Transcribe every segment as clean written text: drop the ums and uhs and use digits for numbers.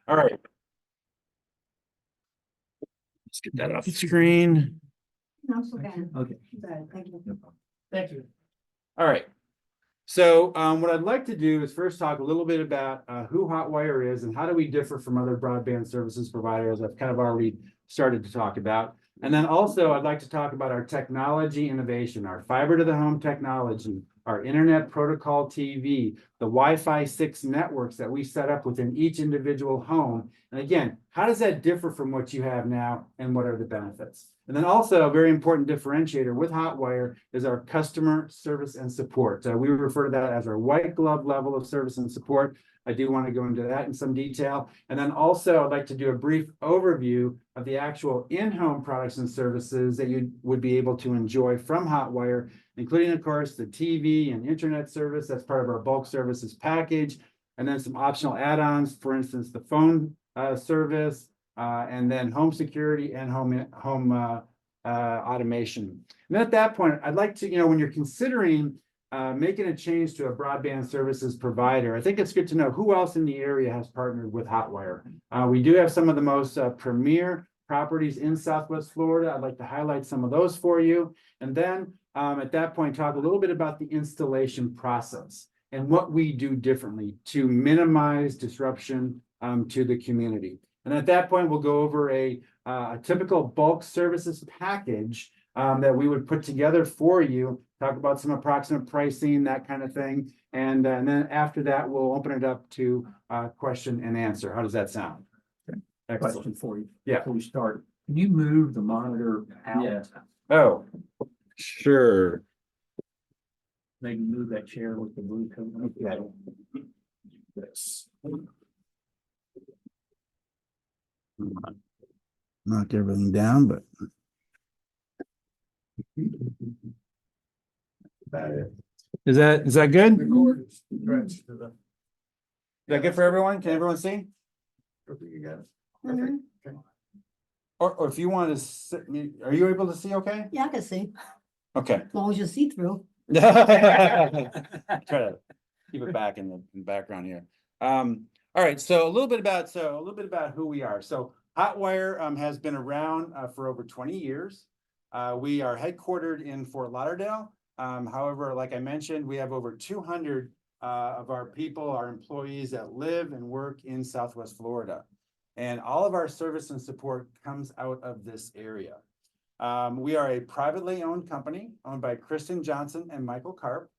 All right. Let's get that off the screen. No, it's okay. Okay. Thank you. Thank you. All right. So what I'd like to do is first talk a little bit about who Hotwire is and how do we differ from other broadband services providers. I've kind of already started to talk about. And then also I'd like to talk about our technology innovation, our fiber to the home technology, our internet protocol TV, the Wi-Fi 6 networks that we set up within each individual home. And again, how does that differ from what you have now and what are the benefits? And then also a very important differentiator with Hotwire is our customer service and support. We refer to that as our white glove level of service and support. I do want to go into that in some detail. And then also I'd like to do a brief overview of the actual in-home products and services that you would be able to enjoy from Hotwire, including, of course, the TV and internet service. That's part of our bulk services package. And then some optional add-ons, for instance, the phone service, and then home security and home automation. And at that point, I'd like to, when you're considering making a change to a broadband services provider, I think it's good to know who else in the area has partnered with Hotwire. We do have some of the most premier properties in Southwest Florida. I'd like to highlight some of those for you. And then at that point, talk a little bit about the installation process and what we do differently to minimize disruption to the community. And at that point, we'll go over a typical bulk services package that we would put together for you, talk about some approximate pricing, that kind of thing. And then after that, we'll open it up to question and answer. How does that sound? Okay. Excellent. Question for you. Yeah. Before we start, can you move the monitor out? Yeah. Oh, sure. Maybe move that chair with the blue coat. Okay. Yes. Knock everything down, but. Is that good? Is that good for everyone? Can everyone see? Mhm. Or if you want to sit, are you able to see okay? Yeah, I can see, Okay. as long as you see through. Try to keep it back in the background here. All right, so a little bit about who we are. So Hotwire has been around for over 20 years. We are headquartered in Fort Lauderdale. However, like I mentioned, we have over 200 of our people, our employees that live and work in Southwest Florida. And all of our service and support comes out of this area. We are a privately owned company owned by Kristen Johnson and Michael Karp.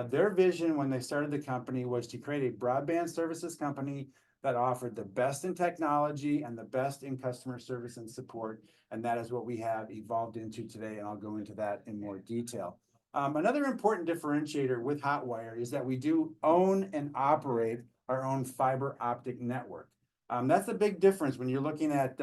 Their vision when they started the company was to create a broadband services company that offered the best in technology and the best in customer service and support. And that is what we have evolved into today. And I'll go into that in more detail. Another important differentiator with Hotwire is that we do own and operate our own fiber optic network. That's a big difference when you're looking at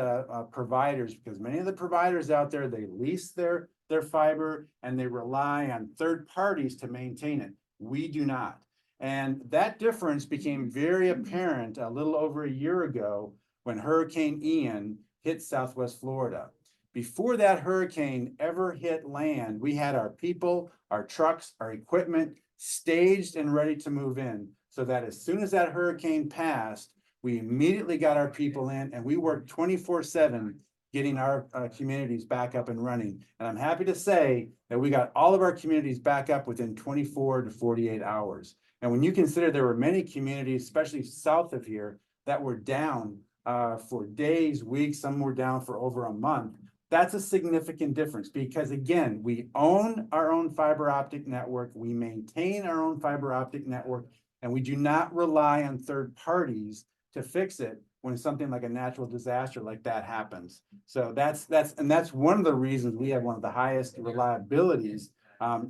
providers, because many of the providers out there, they lease their fiber and they rely on third parties to maintain it. We do not. And that difference became very apparent a little over a year ago when Hurricane Ian hit Southwest Florida. Before that hurricane ever hit land, we had our people, our trucks, our equipment staged and ready to move in, so that as soon as that hurricane passed, we immediately got our people in and we worked 24/7 getting our communities back up and running. And I'm happy to say that we got all of our communities back up within 24 to 48 hours. And when you consider there were many communities, especially south of here, that were down for days, weeks, some were down for over a month, that's a significant difference because, again, we own our own fiber optic network, we maintain our own fiber optic network, and we do not rely on third parties to fix it when something like a natural disaster like that happens. So that's one of the reasons we have one of the highest reliabilities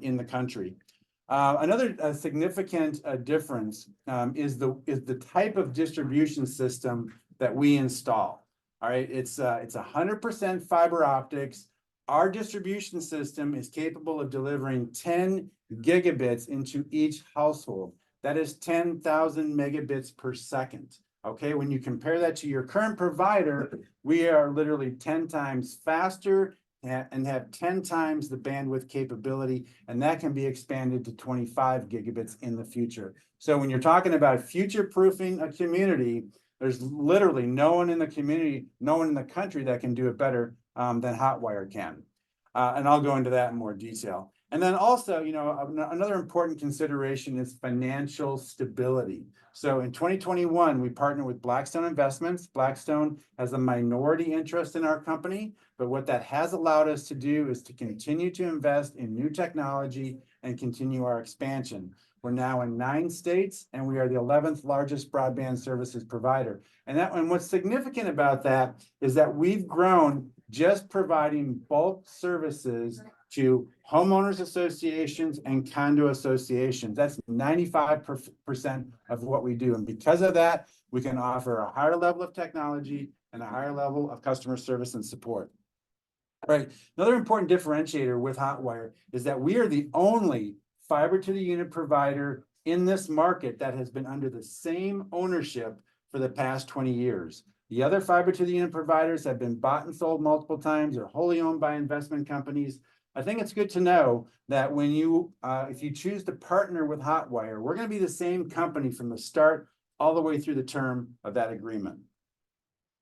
in the country. Another significant difference is the type of distribution system that we install. All right, it's 100% fiber optics. Our distribution system is capable of delivering 10 gigabits into each household. That is 10,000 megabits per second. Okay, when you compare that to your current provider, we are literally 10 times faster and have 10 times the bandwidth capability, and that can be expanded to 25 gigabits in the future. So when you're talking about future-proofing a community, There's literally no one in the community, no one in the country that can do it better than Hotwire can. And I'll go into that in more detail. And then also, another important consideration is financial stability. So in 2021, we partnered with Blackstone Investments. Blackstone has a minority interest in our company, but what that has allowed us to do is to continue to invest in new technology and continue our expansion. We're now in 9 states, and we are the 11th largest broadband services provider. And what's significant about that is that we've grown just providing bulk services to homeowners associations and condo associations. That's 95% of what we do. And because of that, we can offer a higher level of technology and a higher level of customer service and support. All right. Another important differentiator with Hotwire is that we are the only fiber to the unit provider in this market that has been under the same ownership for the past 20 years. The other fiber to the unit providers have been bought and sold multiple times or wholly owned by investment companies. I think it's good to know that when if you choose to partner with Hotwire, we're going to be the same company from the start all the way through the term of that agreement.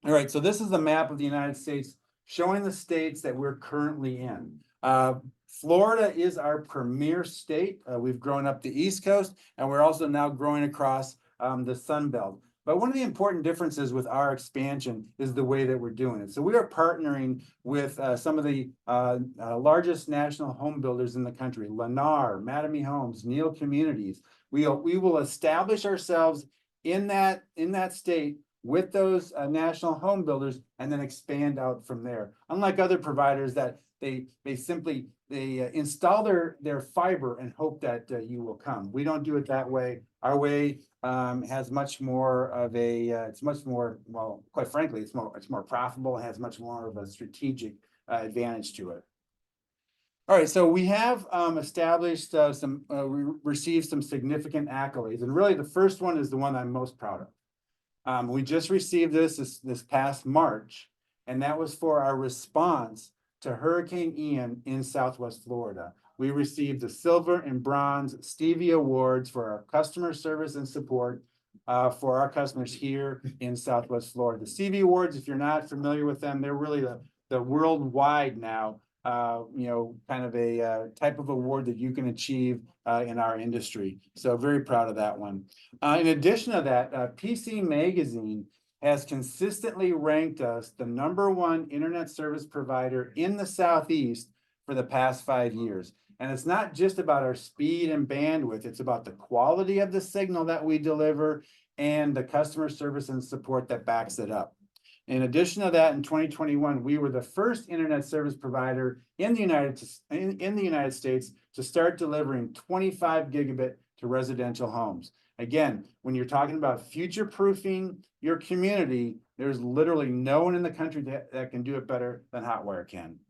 All right, so this is the map of the United States showing the states that we're currently in. Florida is our premier state. We've grown up the East Coast, and we're also now growing across the Sun Belt. But one of the important differences with our expansion is the way that we're doing it. So we are partnering with some of the largest national home builders in the country: Lennar, Mattamy Homes, Neal Communities. We will establish ourselves in that state with those national home builders and then expand out from there. Unlike other providers that they simply install their fiber and hope that you will come. We don't do it that way. Our way has much more of a it's much more, well, quite frankly, it's more profitable, has much more of a strategic advantage to it. All right, so we have established received some significant accolades, and really the first one is the one I'm most proud of. We just received this past March, and that was for our response to Hurricane Ian in Southwest Florida. We received the Silver and Bronze Stevie Awards for our customer service and support for our customers here in Southwest Florida. The Stevie Awards, if you're not familiar with them, they're really the worldwide now, kind of a type of award that you can achieve in our industry. So very proud of that one. In addition to that, PC Magazine has consistently ranked us the #1 internet service provider in the Southeast for the past 5 years. And it's not just about our speed and bandwidth, it's about the quality of the signal that we deliver and the customer service and support that backs it up. In addition to that, in 2021, we were the first internet service provider in the United States to start delivering 25 gigabit to residential homes. Again, when you're talking about future-proofing your community, there's literally no one in the country that can do it better than Hotwire can.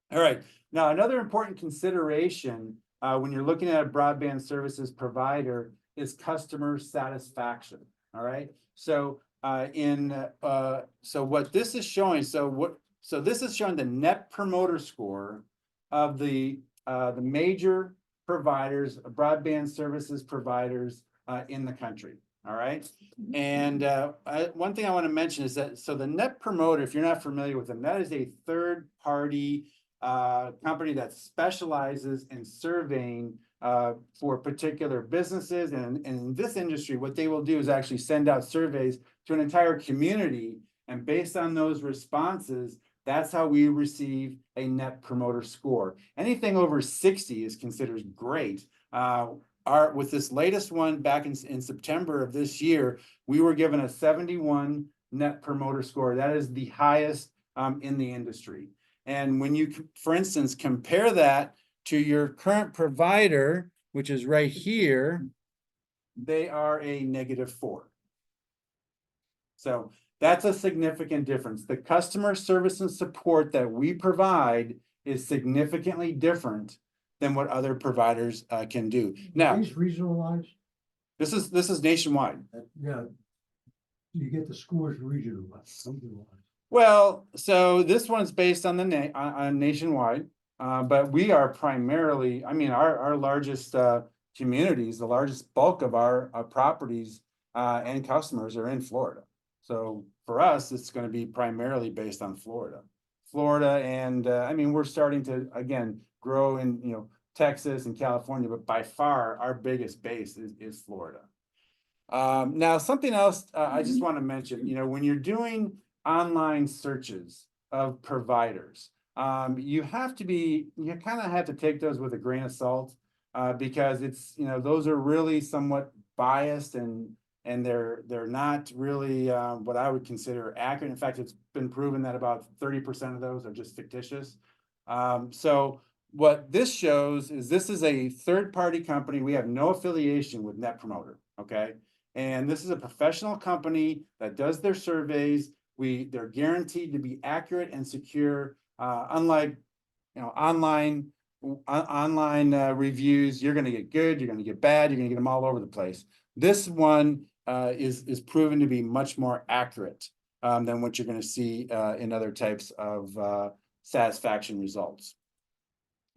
All right, now another important consideration when you're looking at a broadband services provider is customer satisfaction. All right, so what this is showing, so this is showing the Net Promoter Score of the major providers, broadband services providers in the country. All right, and one thing I want to mention is that the Net Promoter, if you're not familiar with them, that is a third-party company that specializes in surveying for particular businesses, and in this industry, what they will do is actually send out surveys to an entire community, and based on those responses, that's how we receive a Net Promoter Score. Anything over 60 is considered great. With this latest one back in September of this year, we were given a 71 Net Promoter Score. That is the highest in the industry. And when you, for instance, compare that to your current provider, which is right here, they are a -4. So that's a significant difference. The customer service and support that we provide is significantly different than what other providers can do. Now, these regionalized? this is nationwide. Yeah. You get the scores regionalized. Well, so this one's based on on nationwide, but we are primarily, I mean, our largest communities, the largest bulk of our properties and customers are in Florida. So for us, it's going to be primarily based on Florida. And I mean, we're starting to, again, grow in, Texas and California, but by far our biggest base is Florida. Now, something else I just want to mention, when you're doing online searches of providers, you kind of have to take those with a grain of salt, because it's, those are really somewhat biased and they're not really what I would consider accurate. In fact, it's been proven that about 30% of those are just fictitious. So what this shows is this is a third-party company. We have no affiliation with Net Promoter, okay? And this is a professional company that does their surveys. They're guaranteed to be accurate and secure, unlike online reviews. You're going to get good, you're going to get bad, you're going to get them all over the place. This one is proven to be much more accurate than what you're going to see in other types of satisfaction results.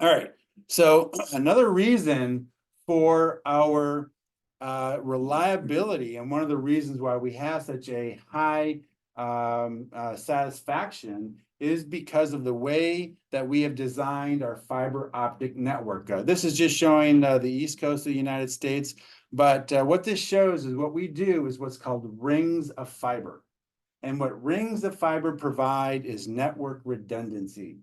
All right, so another reason for our reliability, and one of the reasons why we have such a high satisfaction, is because of the way that we have designed our fiber optic network. This is just showing the East Coast of the United States, but what this shows is what we do is what's called rings of fiber. And what rings of fiber provide is network redundancy.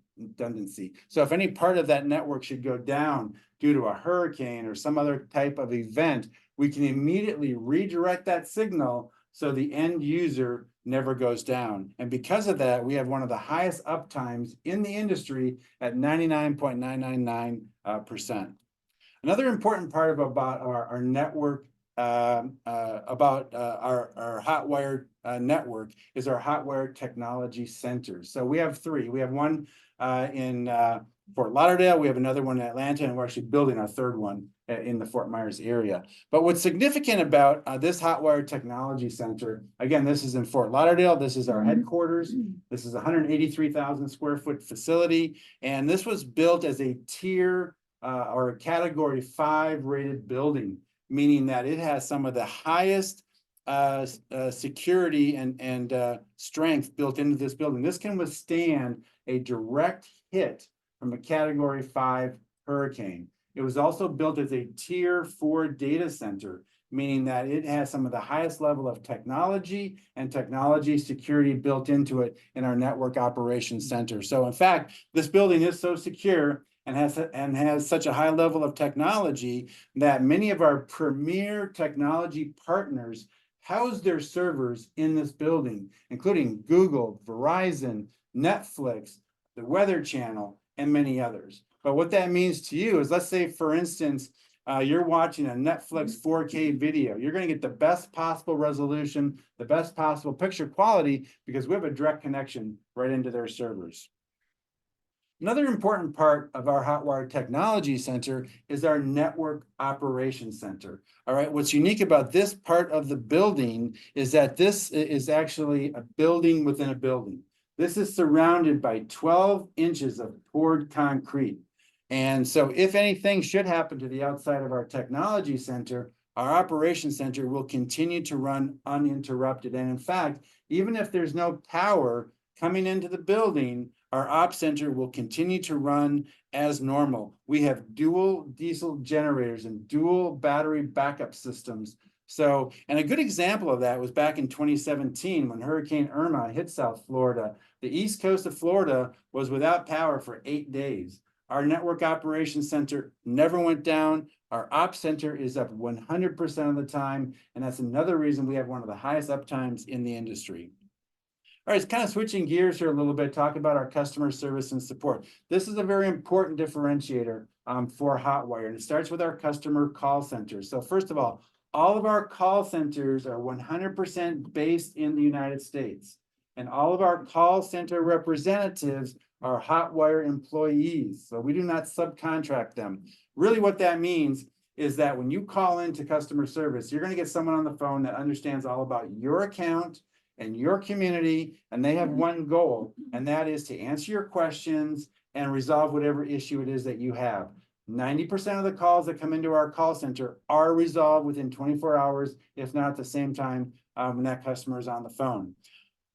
So if any part of that network should go down due to a hurricane or some other type of event, we can immediately redirect that signal so the end user never goes down. And because of that, we have one of the highest uptimes in the industry at 99.999%. Another important part about our network, our Hotwire network, is our Hotwire Technology Centers. So we have three. We have one in Fort Lauderdale, we have another one in Atlanta, and we're actually building our third one in the Fort Myers area. But what's significant about this Hotwire Technology Center, again, this is in Fort Lauderdale, this is our headquarters, this is a 183,000 square foot facility, and this was built as a tier or a category 5 rated building, meaning that it has some of the highest security and strength built into this building. This can withstand a direct hit from a category 5 hurricane. It was also built as a tier 4 data center, meaning that it has some of the highest level of technology and technology security built into it in our network operations center. So in fact, this building is so secure and has such a high level of technology that many of our premier technology partners house their servers in this building, including Google, Verizon, Netflix, the Weather Channel, and many others. But what that means to you is, let's say, for instance, you're watching a Netflix 4K video. You're going to get the best possible resolution, the best possible picture quality, because we have a direct connection right into their servers. Another important part of our Hotwire Technology Center is our Network Operations Center. All right, what's unique about this part of the building is that this is actually a building within a building. This is surrounded by 12 inches of poured concrete. And so if anything should happen to the outside of our technology center, our operations center will continue to run uninterrupted. And in fact, even if there's no power coming into the building, our op center will continue to run as normal. We have dual diesel generators and dual battery backup systems. So, and a good example of that was back in 2017 when Hurricane Irma hit South Florida. The east coast of Florida was without power for 8 days. Our network operations center never went down. Our op center is up 100% of the time. And that's another reason we have one of the highest uptimes in the industry. All right, it's kind of switching gears here a little bit, talk about our customer service and support. This is a very important differentiator for Hotwire, and it starts with our customer call centers. So first of all of our call centers are 100% based in the United States. And all of our call center representatives are Hotwire employees. So we do not subcontract them. Really what that means is that when you call into customer service, you're going to get someone on the phone that understands all about your account and your community, and they have one goal, and that is to answer your questions and resolve whatever issue it is that you have. 90% of the calls that come into our call center are resolved within 24 hours, if not at the same time when that customer is on the phone.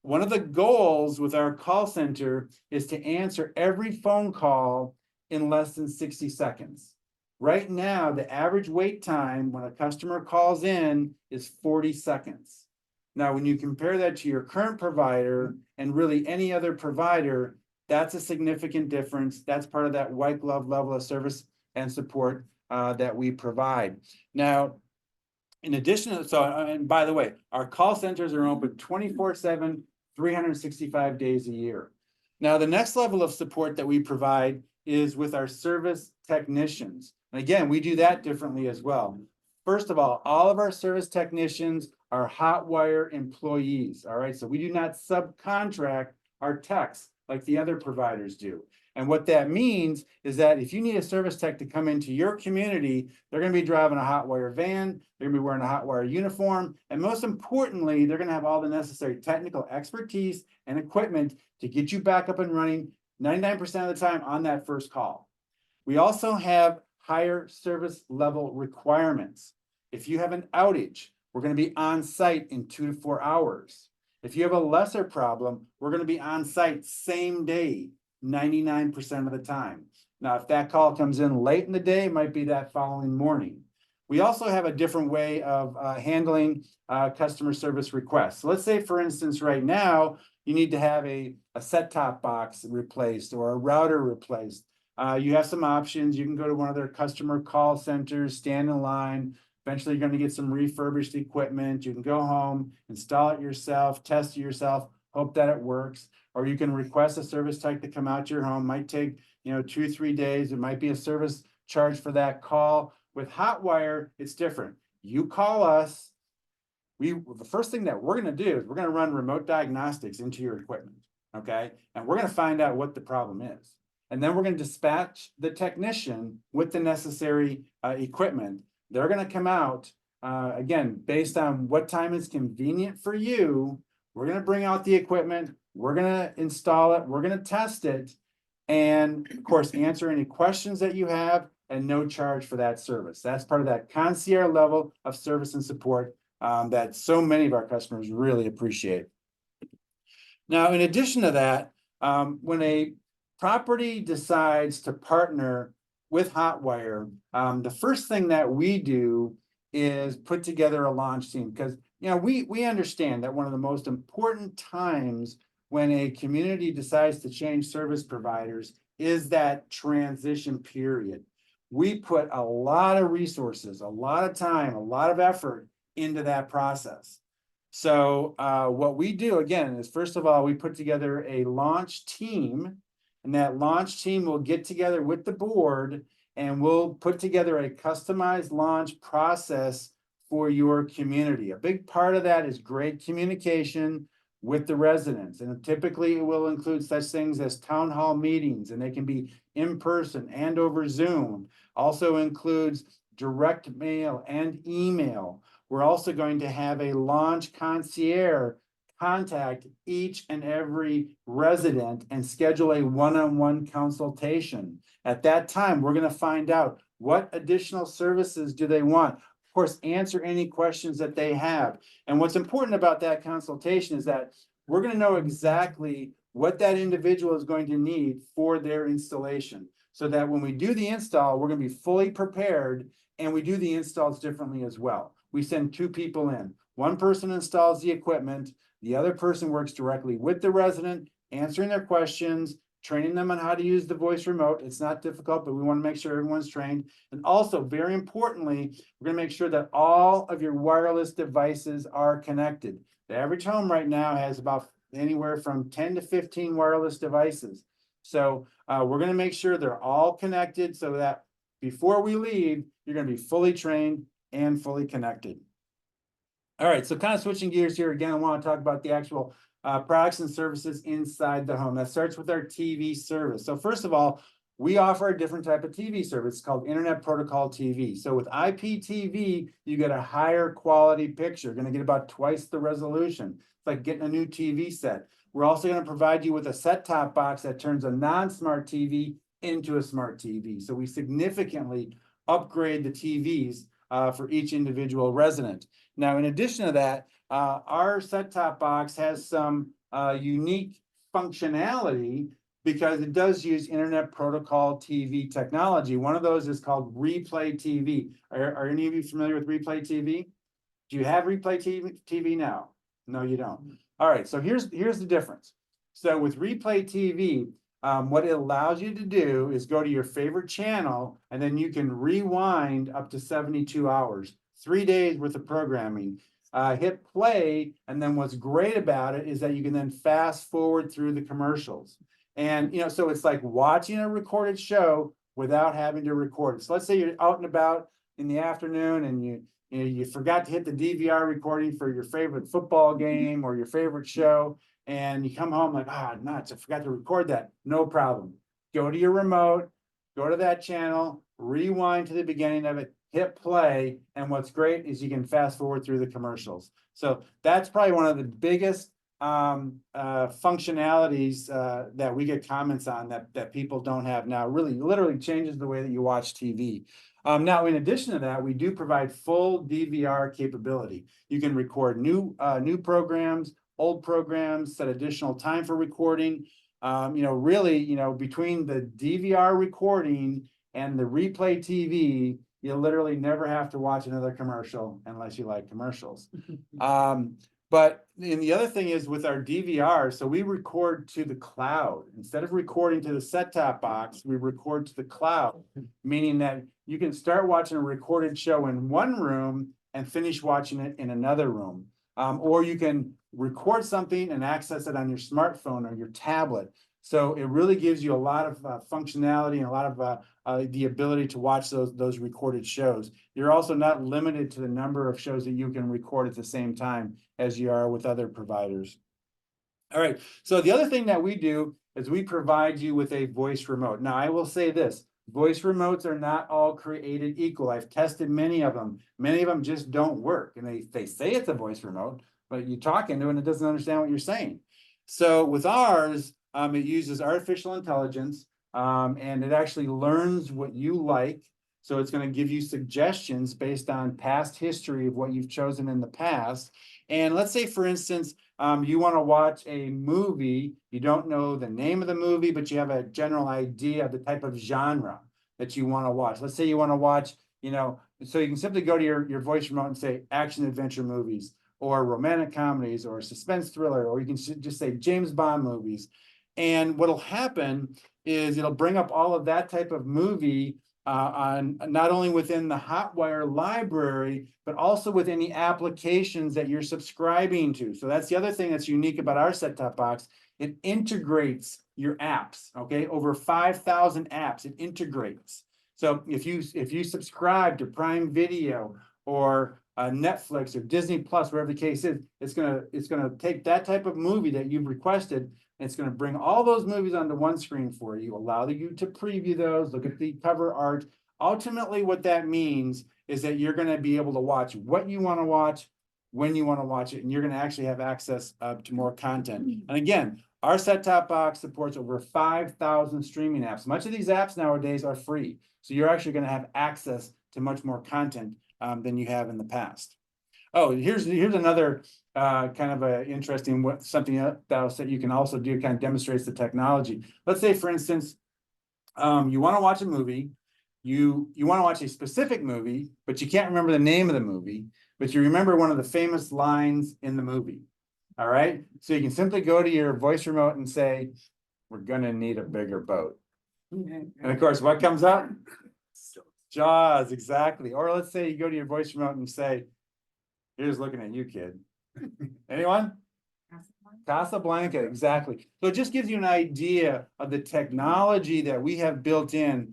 One of the goals with our call center is to answer every phone call in less than 60 seconds. Right now, the average wait time when a customer calls in is 40 seconds. Now, when you compare that to your current provider and really any other provider, that's a significant difference. That's part of that white glove level of service and support that we provide. Now, in addition, and by the way, our call centers are open 24/7, 365 days a year. Now, the next level of support that we provide is with our service technicians. And again, we do that differently as well. First of all of our service technicians are Hotwire employees, all right? So we do not subcontract our techs like the other providers do. And what that means is that if you need a service tech to come into your community, they're going to be driving a Hotwire van, they're going to be wearing a Hotwire uniform, and most importantly, they're going to have all the necessary technical expertise and equipment to get you back up and running 99% of the time on that first call. We also have higher service level requirements. If you have an outage, we're going to be on site in 2 to 4 hours. If you have a lesser problem, we're going to be on site same day, 99% of the time. Now, if that call comes in late in the day, it might be that following morning. We also have a different way of handling customer service requests. So let's say, for instance, right now, you need to have a set-top box replaced or a router replaced. You have some options. You can go to one of their customer call centers, stand in line. Eventually, you're going to get some refurbished equipment. You can go home, install it yourself, test it yourself, hope that it works. Or you can request a service tech to come out to your home. Might take 2 or 3 days. It might be a service charge for that call. With Hotwire, it's different. You call us. The first thing that we're going to do is we're going to run remote diagnostics into your equipment, okay? And we're going to find out what the problem is. And then we're going to dispatch the technician with the necessary equipment. They're going to come out, again, based on what time is convenient for you. We're going to bring out the equipment. We're going to install it. We're going to test it. And of course, answer any questions that you have and no charge for that service. That's part of that concierge level of service and support that so many of our customers really appreciate. Now, in addition to that, when a property decides to partner with Hotwire, the first thing that we do is put together a launch team, because we understand that one of the most important times when a community decides to change service providers is that transition period. We put a lot of resources, a lot of time, a lot of effort into that process. So what we do, again, is first of all, we put together a launch team, and that launch team will get together with the board and we'll put together a customized launch process for your community. A big part of that is great communication with the residents. And typically it will include such things as town hall meetings, and they can be in person and over Zoom. Also includes direct mail and email. We're also going to have a launch concierge contact each and every resident and schedule a one-on-one consultation. At that time, we're going to find out what additional services do they want. Of course, answer any questions that they have. And what's important about that consultation is that we're going to know exactly what that individual is going to need for their installation, so that when we do the install, we're going to be fully prepared, and we do the installs differently as well. We send 2 people in. One person installs the equipment. The other person works directly with the resident, answering their questions, training them on how to use the voice remote. It's not difficult, but we want to make sure everyone's trained. And also, very importantly, we're going to make sure that all of your wireless devices are connected. The average home right now has about anywhere from 10 to 15 wireless devices. So we're going to make sure they're all connected so that before we leave, you're going to be fully trained and fully connected. All right, so kind of switching gears here again, I want to talk about the actual products and services inside the home. That starts with our TV service. So first of all, we offer a different type of TV service called Internet Protocol TV. So with IPTV, you get a higher quality picture. You're going to get about twice the resolution. It's like getting a new TV set. We're also going to provide you with a set-top box that turns a non-smart TV into a smart TV. So we significantly upgrade the TVs for each individual resident. Now, in addition to that, our set-top box has some unique functionality because it does use Internet Protocol TV technology. One of those is called Replay TV. Are any of you familiar with Replay TV? Do you have Replay TV now? No, you don't. All right, so here's the difference. So with Replay TV, what it allows you to do is go to your favorite channel, and then you can rewind up to 72 hours, 3 days worth of programming. Hit play, and then what's great about it is that you can then fast forward through the commercials. And so it's like watching a recorded show without having to record it. So let's say you're out and about in the afternoon, and you forgot to hit the DVR recording for your favorite football game or your favorite show, and you come home like, nuts, I forgot to record that. No problem. Go to your remote, go to that channel, rewind to the beginning of it, hit play, and what's great is you can fast forward through the commercials. So that's probably one of the biggest functionalities that we get comments on that people don't have now. Really, literally changes the way that you watch TV. Now, in addition to that, we do provide full DVR capability. You can record new programs, old programs, set additional time for recording. Really, between the DVR recording and the Replay TV, you literally never have to watch another commercial unless you like commercials. But the other thing is with our DVR, so we record to the cloud. Instead of recording to the set-top box, we record to the cloud, meaning that you can start watching a recorded show in one room and finish watching it in another room. Or you can record something and access it on your smartphone or your tablet. So it really gives you a lot of functionality and a lot of the ability to watch those recorded shows. You're also not limited to the number of shows that you can record at the same time as you are with other providers. All right, so the other thing that we do is we provide you with a voice remote. Now, I will say this, voice remotes are not all created equal. I've tested many of them. Many of them just don't work, and they say it's a voice remote, but you talk into it and it doesn't understand what you're saying. So with ours, it uses artificial intelligence, and it actually learns what you like. So it's going to give you suggestions based on past history of what you've chosen in the past. And let's say, for instance, you want to watch a movie, you don't know the name of the movie, but you have a general idea of the type of genre that you want to watch. Let's say you want to watch, so you can simply go to your voice remote and say action adventure movies, or romantic comedies, or suspense thriller, or you can just say James Bond movies. And what'll happen is it'll bring up all of that type of movie on not only within the Hotwire library, but also with any applications that you're subscribing to. So that's the other thing that's unique about our set-top box. It integrates your apps, okay? Over 5,000 apps, it integrates. So if you subscribe to Prime Video or Netflix or Disney Plus, wherever the case is, it's gonna take that type of movie that you've requested, and it's gonna bring all those movies onto one screen for you, allow you to preview those, look at the cover art. Ultimately, what that means is that you're gonna be able to watch what you wanna watch, when you wanna watch it, and you're gonna actually have access to more content. And again, our set-top box supports over 5,000 streaming apps. Much of these apps nowadays are free, so you're actually gonna have access to much more content than you have in the past. Oh, here's another kind of a interesting something else that you can also do, kind of demonstrates the technology. Let's say, for instance, you want to watch a movie, you want to watch a specific movie, but you can't remember the name of the movie, but you remember one of the famous lines in the movie. All right, so you can simply go to your voice remote and say, "We're gonna need a bigger boat," and of course, what comes up? Jaws, exactly. Or let's say you go to your voice remote and say, "Here's looking at you, kid." Anyone? Casablanca, exactly. So it just gives you an idea of the technology that we have built in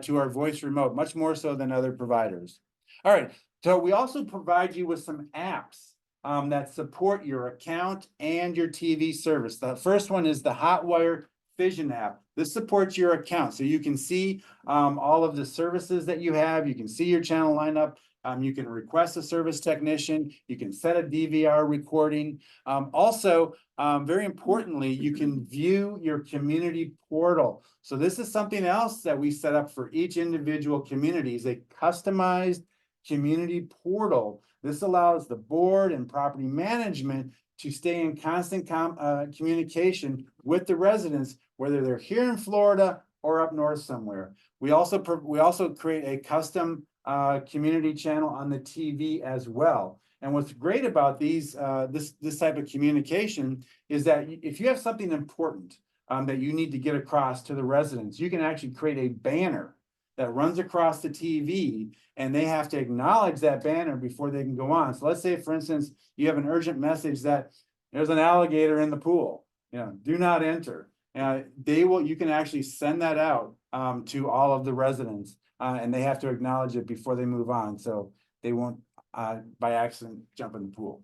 to our voice remote, much more so than other providers. All right, so we also provide you with some apps that support your account and your TV service. The first one is the Hotwire Vision app. This supports your account, so you can see all of the services that you have. You can see your channel lineup. You can request a service technician. You can set a DVR recording. Also, very importantly, you can view your community portal. So this is something else that we set up for each individual community, is a customized community portal This allows the board and property management to stay in constant communication with the residents, whether they're here in Florida or up north somewhere. We also create a custom community channel on the TV as well. And what's great about these this type of communication is that if you have something important that you need to get across to the residents, you can actually create a banner that runs across the TV, and they have to acknowledge that banner before they can go on. So let's say, for instance, you have an urgent message that there's an alligator in the pool, do not enter. You can actually send that out to all of the residents, and they have to acknowledge it before they move on, so they won't by accident jump in the pool.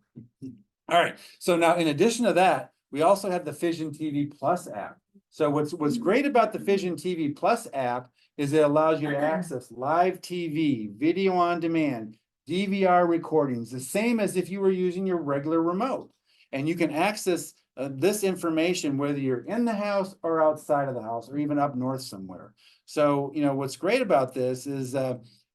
All right, so now in addition to that, we also have the Fission TV Plus app. So what's great about the Fission TV Plus app is it allows you to access live TV, video on demand, DVR recordings, the same as if you were using your regular remote. And you can access this information whether you're in the house or outside of the house or even up north somewhere. So, what's great about this is,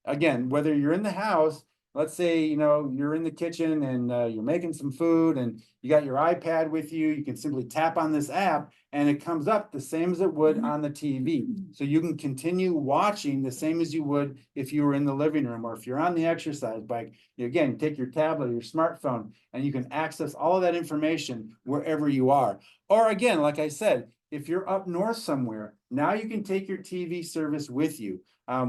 again, whether you're in the house, let's say, you're in the kitchen and you're making some food and you got your iPad with you, you can simply tap on this app and it comes up the same as it would on the TV. So you can continue watching the same as you would if you were in the living room, or if you're on the exercise bike, again, take your tablet or your smartphone and you can access all of that information wherever you are. Or again, like I said, if you're up north somewhere, now you can take your TV service with you.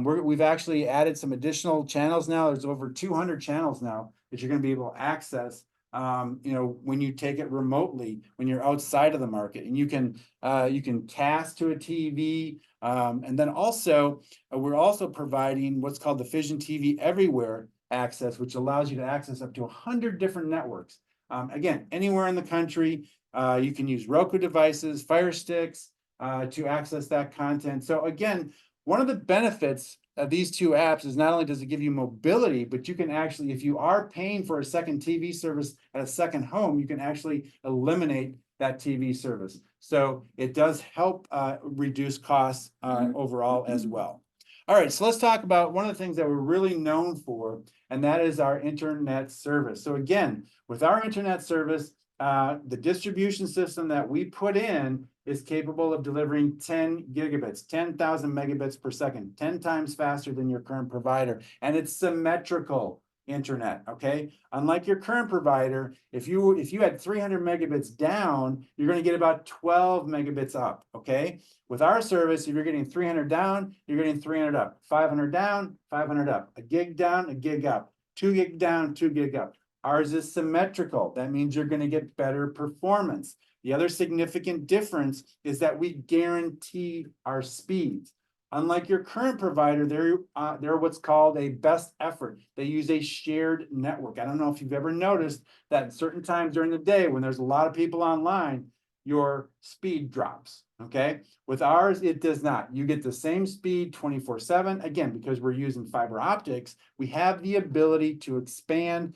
We've actually added some additional channels now. There's over 200 channels now that you're going to be able to access, when you take it remotely, when you're outside of the market, and you can cast to a TV. And then also, we're also providing what's called the Fission TV Everywhere access, which allows you to access up to 100 different networks. Again, anywhere in the country, you can use Roku devices, Fire Sticks, to access that content. So again, one of the benefits of these two apps is not only does it give you mobility, but you can actually, if you are paying for a second TV service at a second home, you can actually eliminate that TV service. So it does help reduce costs overall as well. All right, so let's talk about one of the things that we're really known for, and that is our internet service. So again, with our internet service, the distribution system that we put in is capable of delivering 10 gigabits, 10,000 megabits per second, 10 times faster than your current provider. And it's symmetrical internet, okay? Unlike your current provider, if you had 300 megabits down, you're going to get about 12 megabits up, okay? With our service, if you're getting 300 down, you're getting 300 up, 500 down, 500 up, a gig down, a gig up, 2 gig down, 2 gig up. Ours is symmetrical. That means you're going to get better performance. The other significant difference is that we guarantee our speeds. Unlike your current provider, they're what's called a best effort. They use a shared network. I don't know if you've ever noticed that at certain times during the day when there's a lot of people online, your speed drops, okay? With ours, it does not. You get the same speed 24/7. Again, because we're using fiber optics, we have the ability to expand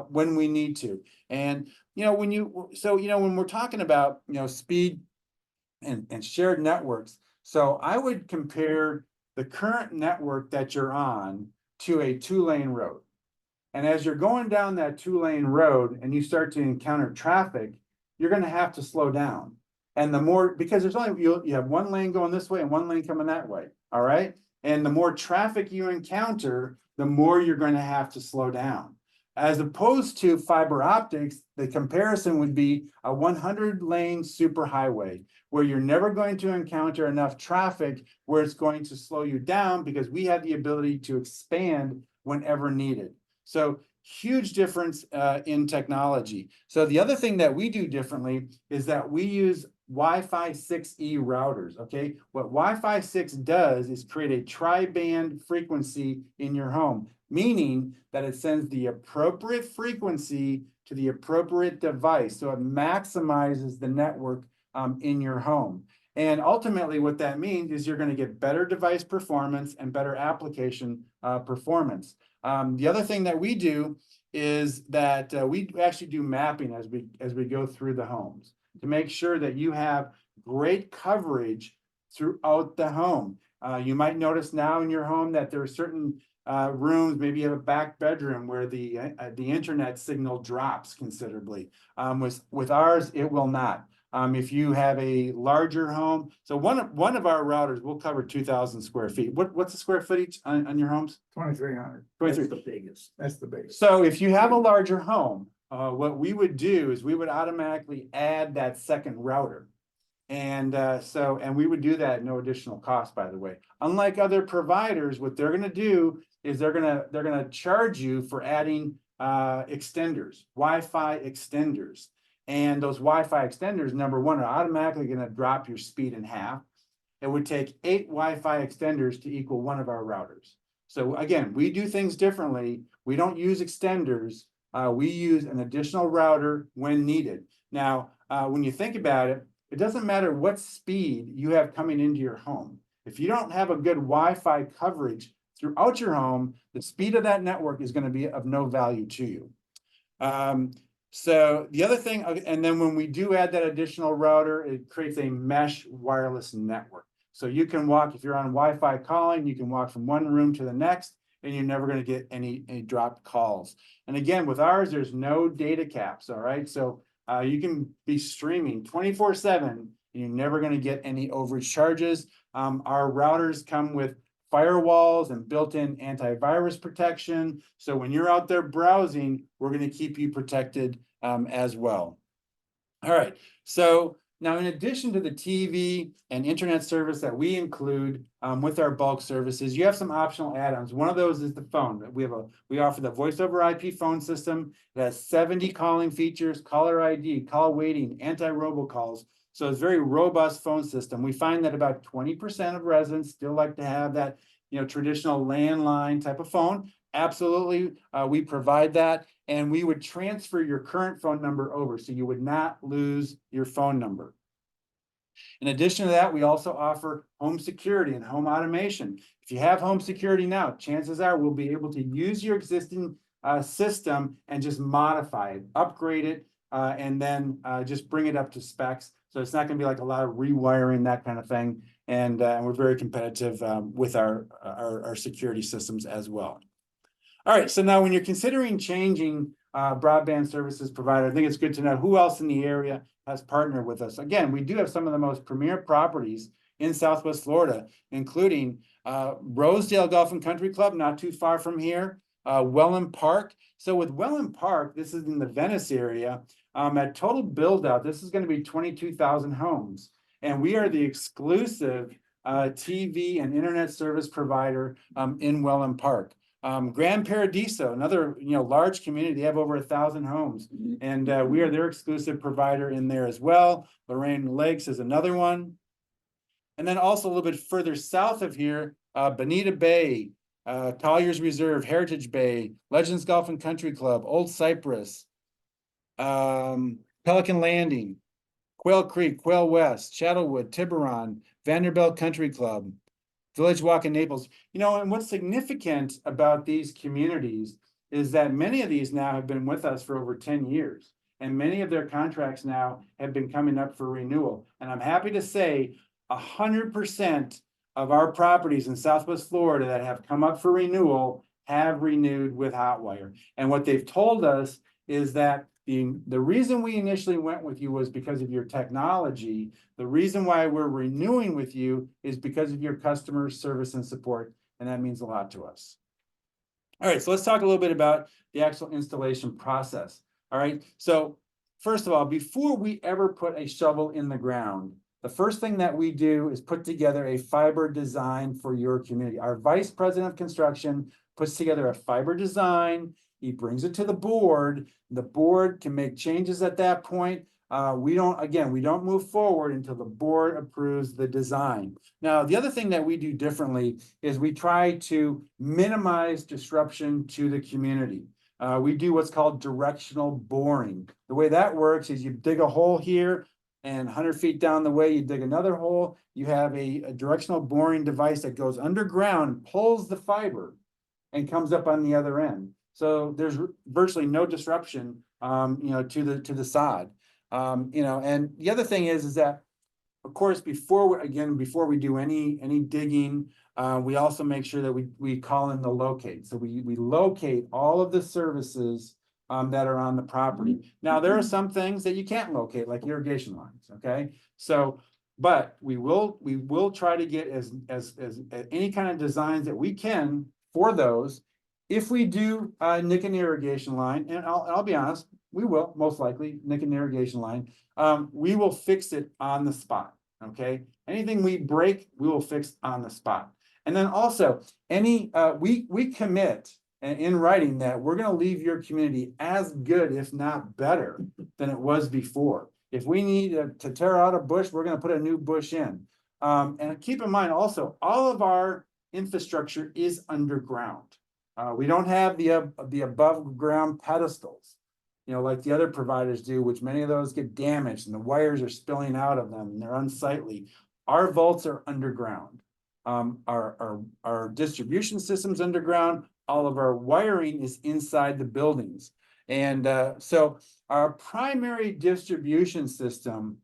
when we need to. And, when we're talking about, speed and shared networks, so I would compare the current network that you're on to a 2-lane road. And as you're going down that 2-lane road and you start to encounter traffic, you're going to have to slow down. And the more, because there's only, you have one lane going this way and one lane coming that way. All right. And the more traffic you encounter, the more you're going to have to slow down. As opposed to fiber optics, the comparison would be a 100-lane superhighway where you're never going to encounter enough traffic where it's going to slow you down because we have the ability to expand whenever needed. So huge difference in technology. So the other thing that we do differently is that we use Wi-Fi 6E routers, okay? What Wi-Fi 6 does is create a tri-band frequency in your home, meaning that it sends the appropriate frequency to the appropriate device. So it maximizes the network in your home. And ultimately what that means is you're going to get better device performance and better application performance. The other thing that we do is that we actually do mapping as we go through the homes to make sure that you have great coverage throughout the home. You might notice now in your home that there are certain rooms, maybe you have a back bedroom where the internet signal drops considerably. With ours, it will not. If you have a larger home, so one of our routers will cover 2,000 square feet. What's the square footage on your homes? 2,300. That's 23. the biggest. That's the base. So if you have a larger home, what we would do is we would automatically add that second router. And we would do that at no additional cost, by the way. Unlike other providers, what they're gonna do is they're gonna charge you for adding extenders, Wi-Fi extenders. And those Wi-Fi extenders, number one, are automatically gonna drop your speed in half. It would take 8 Wi-Fi extenders to equal one of our routers. So again, we do things differently. We don't use extenders. We use an additional router when needed. Now, when you think about it, it doesn't matter what speed you have coming into your home. If you don't have a good Wi-Fi coverage throughout your home, the speed of that network is going to be of no value to you. So the other thing, and then when we do add that additional router, it creates a mesh wireless network. So you can walk, if you're on Wi-Fi calling, you can walk from one room to the next, and you're never going to get any dropped calls. And again, with ours, there's no data caps, all right? So you can be streaming 24/7, and you're never going to get any overage charges. Our routers come with firewalls and built-in antivirus protection. So when you're out there browsing, we're going to keep you protected as well. All right, so now in addition to the TV and internet service that we include with our bulk services, you have some optional add-ons. One of those is the phone. We offer the voice over IP phone system. It has 70 calling features, caller ID, call waiting, anti-robocalls. So it's a very robust phone system. We find that about 20% of residents still like to have that, traditional landline type of phone. Absolutely, we provide that, and we would transfer your current phone number over, so you would not lose your phone number. In addition to that, we also offer home security and home automation. If you have home security now, chances are we'll be able to use your existing system and just modify it, upgrade it, and then just bring it up to specs. So it's not going to be like a lot of rewiring, that kind of thing. And we're very competitive with our security systems as well. All right, so now when you're considering changing broadband services provider, I think it's good to know who else in the area has partnered with us. Again, we do have some of the most premier properties in Southwest Florida, including Rosedale Golf and Country Club, not too far from here, Welland Park. So with Welland Park, this is in the Venice area. At total build out, this is going to be 22,000 homes. And we are the exclusive TV and internet service provider in Welland Park. Grand Paradiso, another large community, they have over 1,000 homes, and we are their exclusive provider in there as well. Lorraine Lakes is another one. And then also a little bit further south of here, Bonita Bay, Collier's Reserve, Heritage Bay, Legends Golf and Country Club, Old Cypress, Pelican Landing, Quail Creek, Quail West, Shadowwood, Tiburon, Vanderbilt Country Club, Village Walk in Naples. And what's significant about these communities is that many of these now have been with us for over 10 years. And many of their contracts now have been coming up for renewal. And I'm happy to say 100% of our properties in Southwest Florida that have come up for renewal have renewed with Hotwire. And what they've told us is that the reason we initially went with you was because of your technology. The reason why we're renewing with you is because of your customer service and support, and that means a lot to us. All right, so let's talk a little bit about the actual installation process. All right, so first of all, before we ever put a shovel in the ground, the first thing that we do is put together a fiber design for your community. Our vice president of construction puts together a fiber design. He brings it to the board. The board can make changes at that point. We don't move forward until the board approves the design. Now, the other thing that we do differently is we try to minimize disruption to the community. We do what's called directional boring. The way that works is you dig a hole here, and 100 feet down the way, you dig another hole. You have a directional boring device that goes underground, pulls the fiber, and comes up on the other end. So there's virtually no disruption, to the sod. And the other thing is that of course, before we do any digging, we also make sure that we call in the locate. So we locate all of the services that are on the property. Now, there are some things that you can't locate, like irrigation lines, okay? So, but we will try to get as any kind of designs that we can for those. If we do nick an irrigation line, and I'll be honest, we will most likely nick an irrigation line. We will fix it on the spot, okay? Anything we break, we will fix on the spot. And then also, we commit in writing that we're gonna leave your community as good, if not better, than it was before. If we need to tear out a bush, we're gonna put a new bush in. And keep in mind also, all of our infrastructure is underground. We don't have the above ground pedestals, you know, like the other providers do, which many of those get damaged and the wires are spilling out of them and they're unsightly. Our vaults are underground. Our distribution system's underground. All of our wiring is inside the buildings. And so our primary distribution system,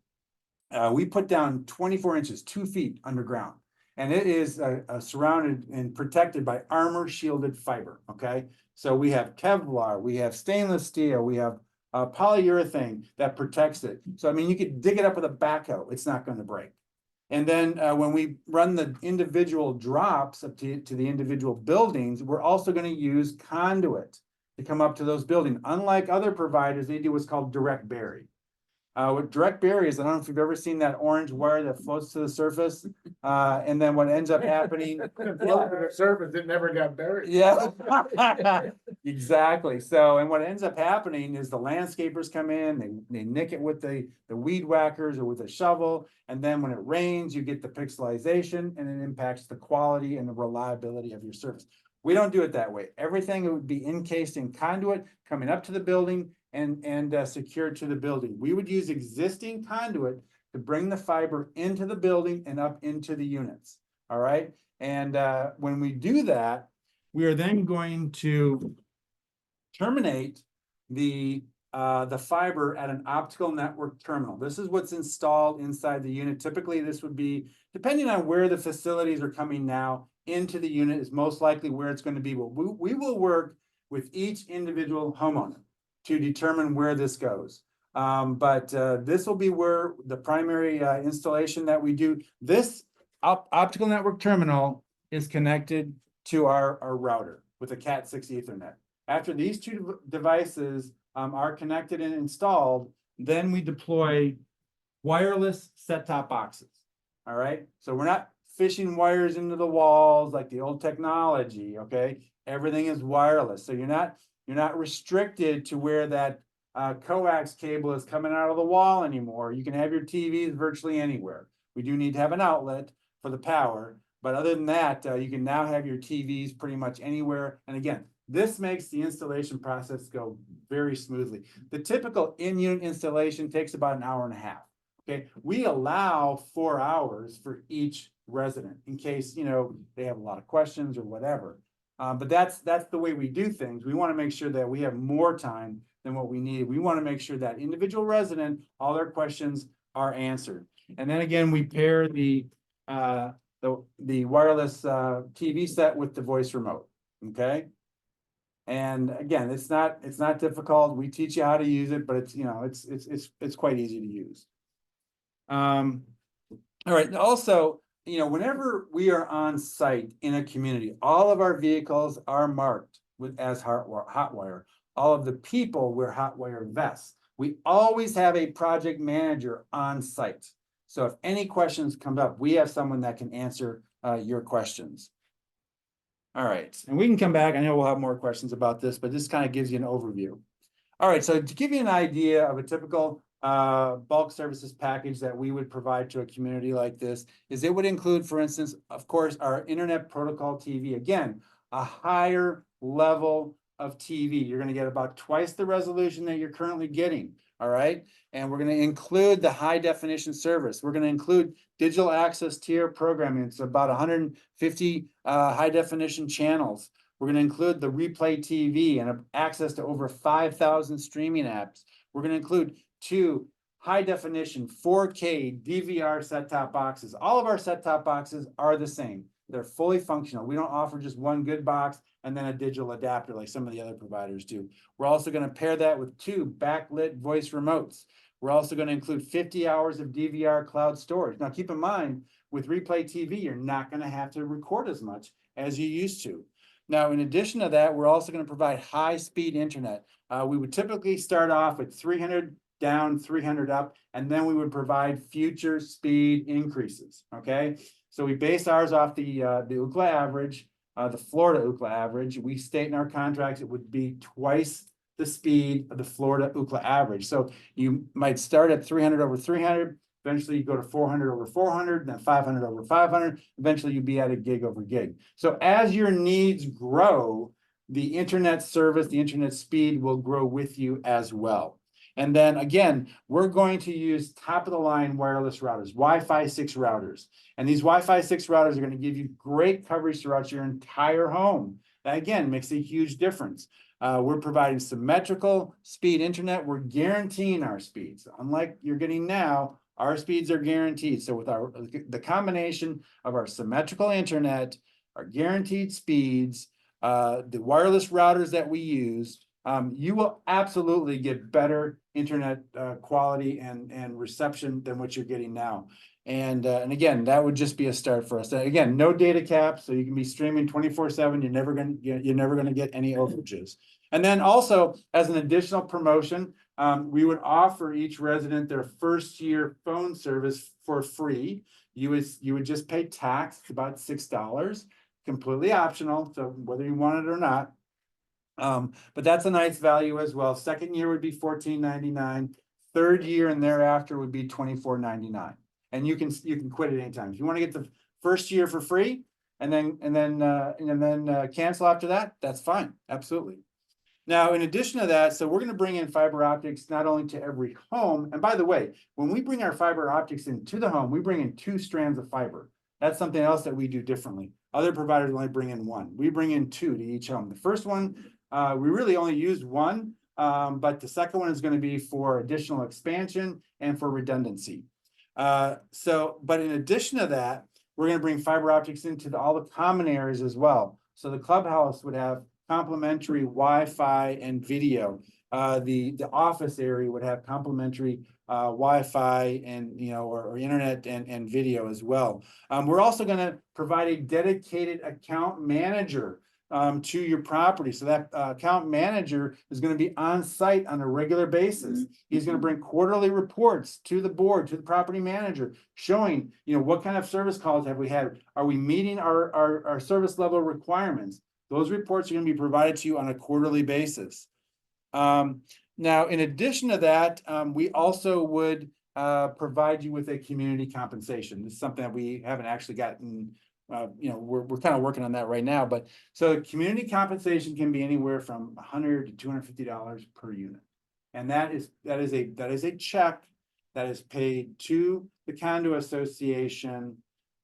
we put down 24 inches, 2 feet underground. And it is surrounded and protected by armor shielded fiber, okay? So we have Kevlar, we have stainless steel, we have polyurethane that protects it. So, I mean, you could dig it up with a backhoe, it's not gonna break. And then when we run the individual drops up to the individual buildings, we're also gonna use conduit to come up to those buildings. Unlike other providers, they do what's called direct bury. What direct bury is, I don't know if you've ever seen that orange wire that floats to the surface, and then what ends up happening. The surface, it never got buried. Yeah, exactly. So, and what ends up happening is the landscapers come in, they nick it with the weed whackers or with a shovel, and then when it rains, you get the pixelization, and it impacts the quality and the reliability of your service. We don't do it that way. Everything would be encased in conduit coming up to the building and secured to the building. We would use existing conduit to bring the fiber into the building and up into the units. All right. And when we do that, we are then going to terminate the fiber at an optical network terminal. This is what's installed inside the unit. Typically, this would be, depending on where the facilities are coming now into the unit, is most likely where it's going to be. Well, we will work with each individual homeowner to determine where this goes. But this will be where the primary installation that we do. This optical network terminal is connected to our router with a Cat6 Ethernet. After these two devices are connected and installed, then we deploy wireless set-top boxes. All right, so we're not fishing wires into the walls like the old technology. Okay, everything is wireless, so you're not restricted to where that coax cable is coming out of the wall anymore. You can have your TVs virtually anywhere. We do need to have an outlet for the power, but other than that, you can now have your TVs pretty much anywhere. And again, this makes the installation process go very smoothly. The typical in-unit installation takes about an hour and a half. Okay, we allow 4 hours for each resident in case, you know, they have a lot of questions or whatever. But that's the way we do things. We want to make sure that we have more time than what we need. We want to make sure that individual resident, all their questions are answered. And then again, we pair the wireless TV set with the voice remote. Okay. And again, it's not difficult. We teach you how to use it, but it's, you know, it's quite easy to use. All right. Also, you know, whenever we are on site in a community, all of our vehicles are marked as Hotwire. All of the people wear Hotwire vests. We always have a project manager on site. So if any questions come up, we have someone that can answer your questions. All right, and we can come back. I know we'll have more questions about this, but this kind of gives you an overview. All right, so to give you an idea of a typical bulk services package that we would provide to a community like this, is it would include, for instance, of course, our internet protocol TV. Again, a higher level of TV. You're going to get about twice the resolution that you're currently getting. All right, and we're going to include the high definition service. We're going to include digital access tier programming. It's about 150 high definition channels. We're going to include the replay TV and access to over 5,000 streaming apps. We're going to include 2 high definition 4K DVR set-top boxes. All of our set-top boxes are the same. They're fully functional. We don't offer just one good box and then a digital adapter like some of the other providers do. We're also going to pair that with 2 backlit voice remotes. We're also going to include 50 hours of DVR cloud storage. Now, keep in mind, with Replay TV, you're not going to have to record as much as you used to. Now, in addition to that, we're also going to provide high-speed internet. We would typically start off with 300 down, 300 up, and then we would provide future speed increases, okay? So we base ours off the Ookla average, the Florida Ookla average. We state in our contracts it would be twice the speed of the Florida Ookla average. So you might start at 300 over 300, eventually you go to 400 over 400, then 500 over 500, eventually you'd be at a gig over gig. So as your needs grow, the internet service, the internet speed will grow with you as well. And then again, we're going to use top of the line wireless routers, Wi-Fi 6 routers. And these Wi-Fi 6 routers are going to give you great coverage throughout your entire home. That again makes a huge difference. We're providing symmetrical speed internet. We're guaranteeing our speeds. Unlike you're getting now, our speeds are guaranteed. So with the combination of our symmetrical internet, our guaranteed speeds, the wireless routers that we use, you will absolutely get better internet quality and reception than what you're getting now. And again, that would just be a start for us. Again, no data cap, so you can be streaming 24/7. You're never gonna get any overages. And then also, as an additional promotion, we would offer each resident their first year phone service for free. You would just pay tax, it's about $6, completely optional, so whether you want it or not. But that's a nice value as well. Second year would be $14.99. Third year and thereafter would be $24.99. And you can quit at any time. If you want to get the first year for free and then cancel after that, that's fine. Absolutely. Now, in addition to that, so we're going to bring in fiber optics not only to every home. And by the way, when we bring our fiber optics into the home, we bring in 2 strands of fiber. That's something else that we do differently. Other providers only bring in 1. We bring in 2 to each home. The first one, we really only use 1, but the second one is going to be for additional expansion and for redundancy. But in addition to that, we're going to bring fiber optics into all the common areas as well. So the clubhouse would have complimentary Wi-Fi and video. The office area would have complimentary Wi-Fi and or internet and video as well. We're also going to provide a dedicated account manager to your property. So that account manager is going to be on site on a regular basis. He's going to bring quarterly reports to the board, to the property manager, showing, what kind of service calls have we had? Are we meeting our service level requirements? Those reports are going to be provided to you on a quarterly basis. Now, in addition to that, we also would provide you with a community compensation. This is something that we haven't actually gotten. We're kind of working on that right now, but so community compensation can be anywhere from $100 to $250 per unit, and that is a check that is paid to the Condo Association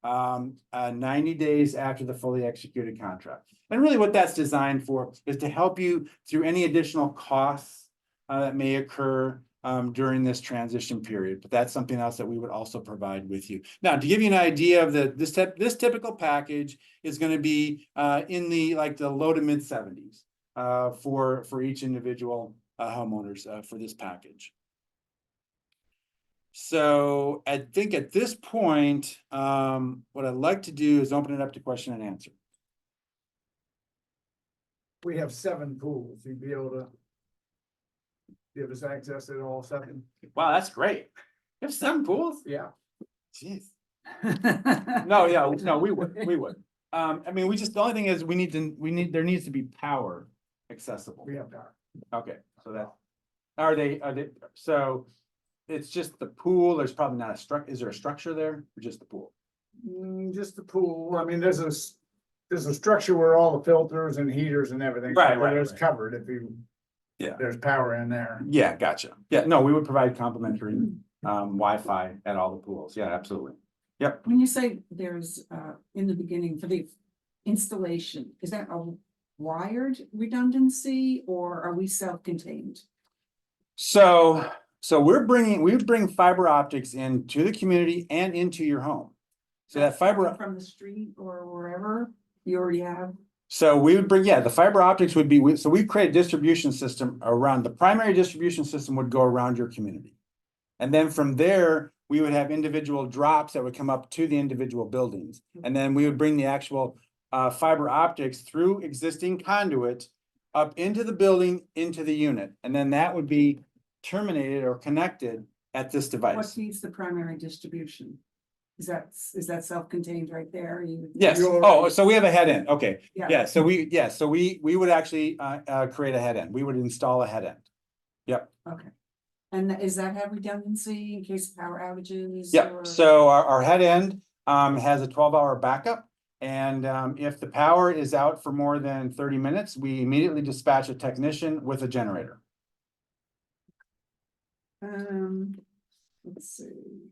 90 days after the fully executed contract. And really, what that's designed for is to help you through any additional costs that may occur during this transition period, but that's something else that we would also provide with you. Now, to give you an idea of this typical package is going to be in the low to mid 70s for each individual homeowners for this package. So I think at this point, what I'd like to do is open it up to question and answer. We have 7 pools. You'd be able to give us access to all 7? Wow, that's great. You have 7 pools? Yeah. Jeez. No, we would. I mean, the only thing is there needs to be power accessible. We have power. Okay, so that, are they, so it's just the pool, there's probably not is there a structure there, or just the pool? Just the pool. I mean, there's a structure where all the filters and heaters and everything. Right. There's covered if you. Yeah. There's power in there. Yeah, gotcha. Yeah, no, we would provide complimentary Wi-Fi at all the pools. Yeah, absolutely. Yep. When you say there's in the beginning for the installation, is that a wired redundancy or are we self-contained? So So we bring fiber optics into the community and into your home. So that fiber, From the street or wherever you already have. so we would bring, yeah, the fiber optics would be, so we create a distribution system around, the primary distribution system would go around your community. And then from there, we would have individual drops that would come up to the individual buildings. And then we would bring the actual fiber optics through existing conduit up into the building, into the unit. And then that would be terminated or connected at this What device. feeds the primary distribution? Is that self-contained right there? Yes, You're- oh, so we have a head end, okay, Yeah. yeah, so we would actually create a head end, we would install a head end. Okay. And is that have redundancy in case of power outages? Yeah, or- so our head end has a 12-hour backup. And if the power is out for more than 30 minutes, we immediately dispatch a technician with a generator. Let's see.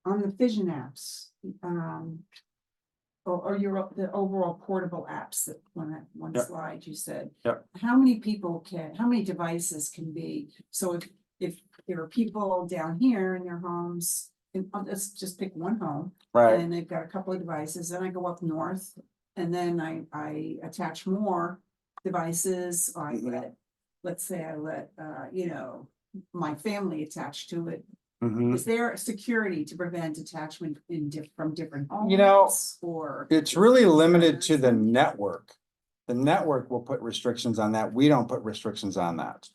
On the Fission apps, or the overall portable apps that on that one Yep. slide you said. Yep. How many devices can be, so if there are people down here in their homes, and let's just pick one home. Right, And they've got a couple of devices, then I go up north, and then I attach more devices, Mhm. let's say I let, my family attach to it. mhm. Is there a security to prevent attachment from different homes? You know, Or, It's really limited to the network. The network will put restrictions on that. We don't put restrictions on that.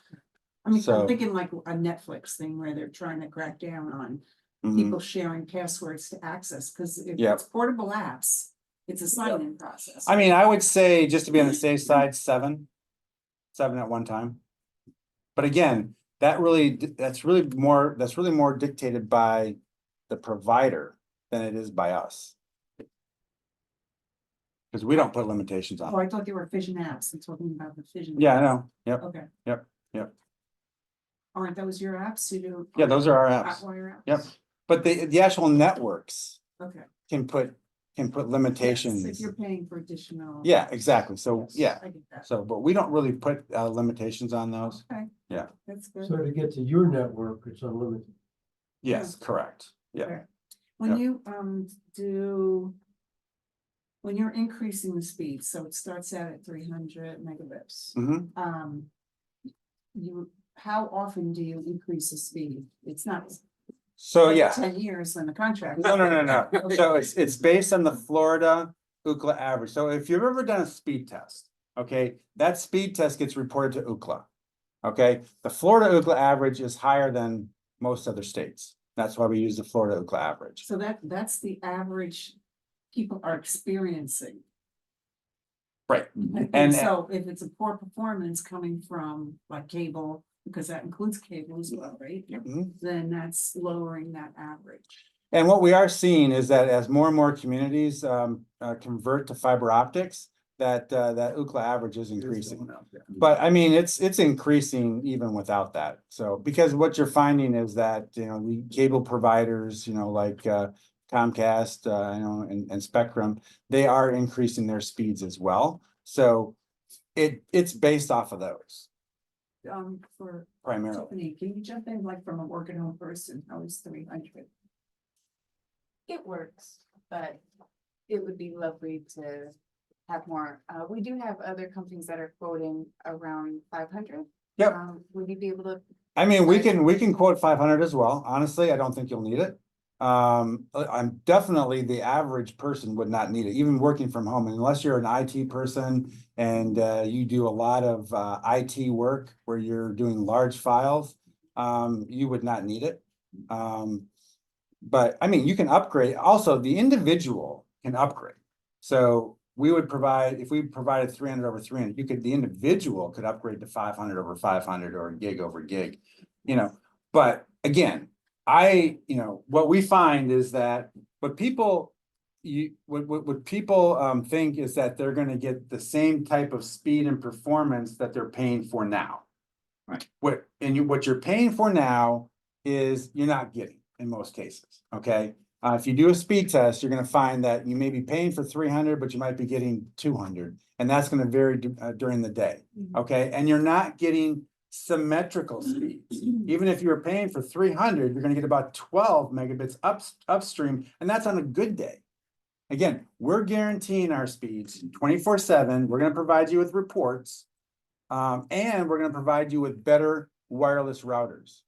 I mean, so- I'm thinking like a Netflix thing where they're trying to crack down on Mhm. people sharing passwords to access, because if Yep. it's portable apps, it's a sign-in process. I mean, I would say, just to be on the safe side, 7 at one time. But again, that's really more dictated by the provider than it is by us. Because we don't put limitations on Oh, it. I thought they were Fission apps, I'm talking about the Fission. Yeah, I apps. know, yep, Okay. Yep. Aren't those your apps you do? yeah, those are our apps. Hotwire apps? Yep. But the actual networks Okay. can put Yes, limitations. if you're paying for additional. Yeah, exactly, so, Yes, yeah, I get that. so, but we don't really put limitations on those. Okay. Yeah. That's good. So to get to your network, it's unlimited. Yes, correct, yeah. Okay. When you when you're increasing the speed, so it starts out at 300 megabits. Mhm. How often do you increase the speed? It's not. So, like yeah. 10 years on the contract. No. So it's based on the Florida UCLA average. So if you've ever done a speed test, okay, that speed test gets reported to UCLA. Okay, the Florida UCLA average is higher than most other states. That's why we use the Florida UCLA average. So that's the average people are experiencing. Right. And And- so if it's a poor performance coming from like cable, because that includes cable as well, right? Mhm. Then that's lowering that average. And what we are seeing is that as more and more communities convert to fiber optics, that UCLA average is increasing. But I mean, it's increasing even without that. So, because what you're finding is that, the cable providers, like Comcast, and Spectrum, they are increasing their speeds as well. So it's based off of those For primarily. Tiffany, can you jump in like from a working home person, how is 300? It works, but it would be lovely to have more. We do have other companies that are quoting around 500. Yep. Would you be able to? I mean, we can quote 500 as well. Honestly, I don't think you'll need it. I'm definitely the average person would not need it, even working from home, unless you're an IT person and you do a lot of IT work where you're doing large files. You would not need it. But I mean, you can upgrade. Also, the individual can upgrade. So we would provide, if we provided 300 over 300, the individual could upgrade to 500 over 500 or gig over gig, but again, what we find is that what people think is that they're gonna get the same type of speed and performance that they're paying for now. Right. What you're paying for now is you're not getting in most cases, okay? If you do a speed test, you're gonna find that you may be paying for 300, but you might be getting 200. and that's gonna vary during the day, okay? And you're not getting symmetrical speeds. Even if you're paying for 300, you're gonna get about 12 megabits upstream, and that's on a good day. Again, we're guaranteeing our speeds 24/7. We're gonna provide you with reports. And we're gonna provide you with better wireless routers.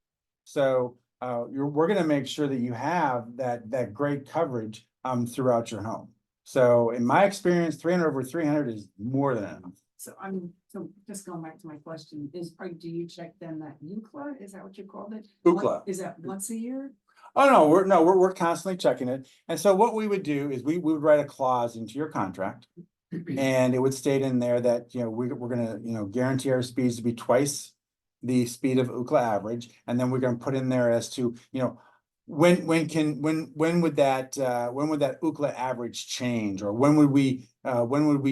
So we're gonna make sure that you have that great coverage throughout your home. So in my experience, 300 over 300 is more than enough. So just going back to my question, do you check then that UCLA, is that what you called it? Ookla. Is that once a year? Oh, no, we're constantly checking it. And so what we would do is we would write a clause into your contract. And it would state in there that, we're gonna, guarantee our speeds to be twice the speed of Ookla average. And then we're gonna put in there as to, when would that Ookla average change? Or when would we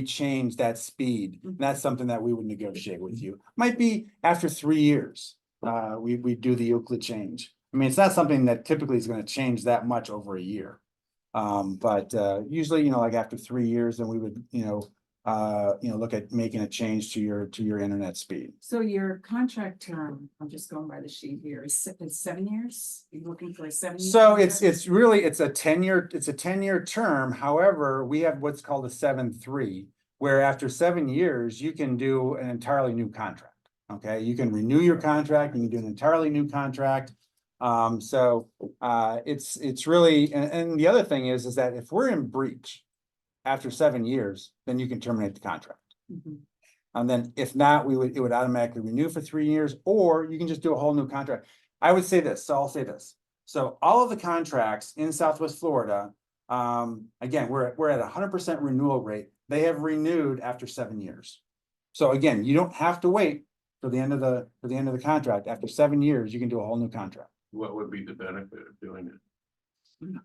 change that speed? And that's something that we would negotiate with you. Might be after 3 years, we do the Ookla change. I mean, it's not something that typically is gonna change that much over a year. But usually, like after 3 years, then we would, look at making a change to your internet speed. So your contract term, I'm just going by the sheet here, is 7 years? You're looking for a 7 year? So it's a 10-year term. However, we have what's called a 7-3, where after 7 years, you can do an entirely new contract. Okay, you can renew your contract, you can do an entirely new contract. It's really, and the other thing is that if we're in breach after 7 years, then you can terminate the contract. Mhm. And then if not, it would automatically renew for 3 years, or you can just do a whole new contract. I would say this, so I'll say this. So all of the contracts in Southwest Florida, again, we're at 100% renewal rate. They have renewed after 7 years. So again, you don't have to wait for the end of the contract. After 7 years, you can do a whole new contract. What would be the benefit of doing it?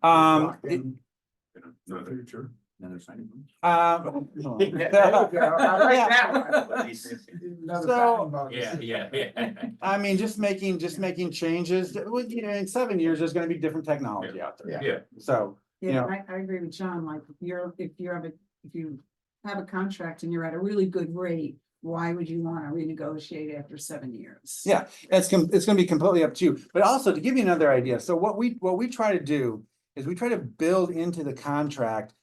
Locked It- in. No future. Um, There we go. I like that one. Another So- signing bonus. Yeah. I mean, just making changes, well, in 7 years, there's gonna be different technology out there. Yeah. So, Yeah, I agree with John, like, if you have a contract and you're at a really good rate, why would you wanna renegotiate after 7 years? yeah, it's gonna be completely up to you, but also to give you another idea, so what we try to do is we try to build into the contract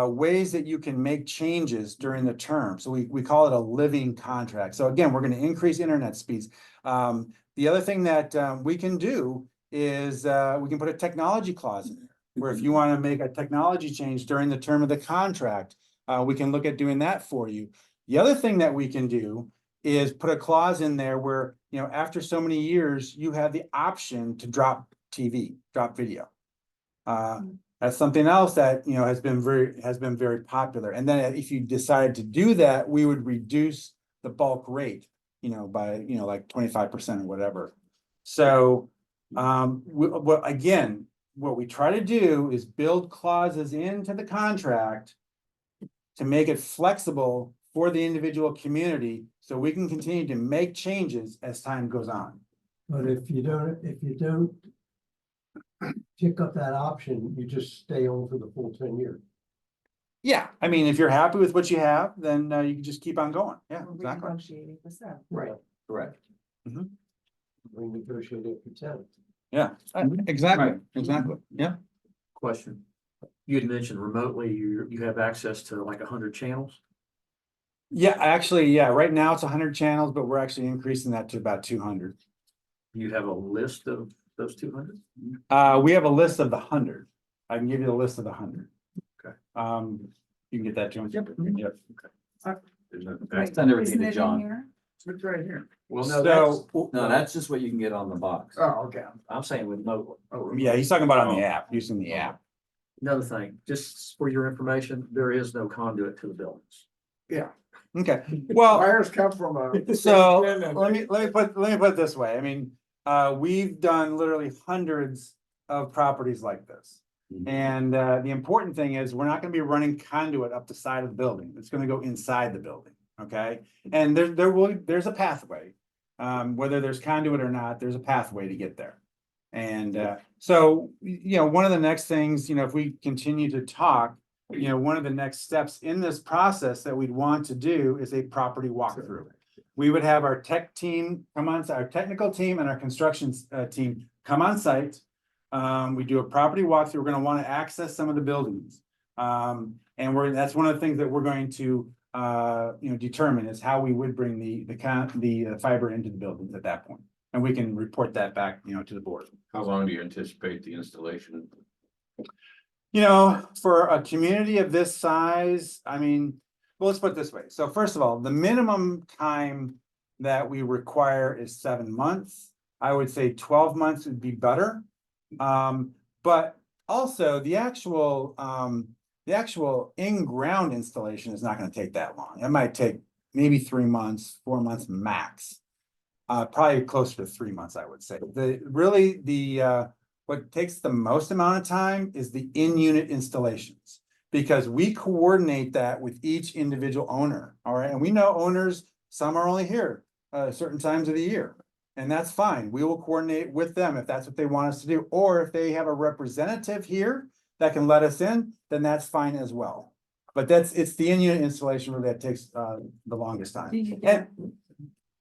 ways that you can make changes during the term. So we call it a living contract. So again, we're gonna increase internet speeds. The other thing that we can do is we can put a technology clause in there, where if you wanna make a technology change during the term of the contract, we can look at doing that for you. The other thing that we can do is put a clause in there where, after so many years, you have the option to drop video. That's something else that, has been very popular. And then if you decide to do that, we would reduce the bulk rate, by, like 25% or whatever. So, what we try to do is build clauses into the contract to make it flexible for the individual community, so we can continue to make changes as time goes on. But if you don't pick up that option, you just stay on for the full 10 years. Yeah, I mean, if you're happy with what you have, then you can just keep on going. Yeah, We're exactly. renegotiating this out. Right. Correct. Renegotiate it for 10. Yeah, exactly. Yeah. Question. You had mentioned remotely, you have access to like 100 channels. Yeah, actually, yeah, right now it's 100 channels, but we're actually increasing that to about 200. You have a list of those 200? We have a list of the 100. I can give you the list of the 100. Okay. You can get that, John. Yep. Right, Send everything isn't to it in John. here? It's right here. Well, So, No, that's just what you can get on the box. Oh, okay. I'm saying remotely. yeah, he's talking about on the app, using the app. Another thing, just for your information, there is no conduit to the buildings. Yeah. Okay, well, Wires come from a. so let me put it this way. I mean, we've done literally hundreds of properties like this. And the important thing is we're not gonna be running conduit up the side of the building. It's gonna go inside the building, okay? And there's a pathway. Whether there's conduit or not, there's a pathway to get there. And so, one of the next things, if we continue to talk, one of the next steps in this process that we'd want to do is a property walkthrough. We would have our tech team come on, our technical team and our construction team come on site. We do a property walkthrough. We're gonna want to access some of the buildings. And that's one of the things that we're going to determine is how we would bring the fiber into the buildings at that point. And we can report that back, to the board. How long do you anticipate the installation? For a community of this size, I mean, well, let's put it this way. So first of all, the minimum time that we require is 7 months. I would say 12 months would be better. But also the actual in-ground installation is not going to take that long. It might take maybe 3 months, 4 months max. Probably closer to 3 months, I would say. What takes the most amount of time is the in-unit installations, because we coordinate that with each individual owner. All right, and we know owners, some are only here certain times of the year, and that's fine. We will coordinate with them if that's what they want us to do, or if they have a representative here that can let us in, then that's fine as well. But it's the in-unit installation really that takes the longest time. And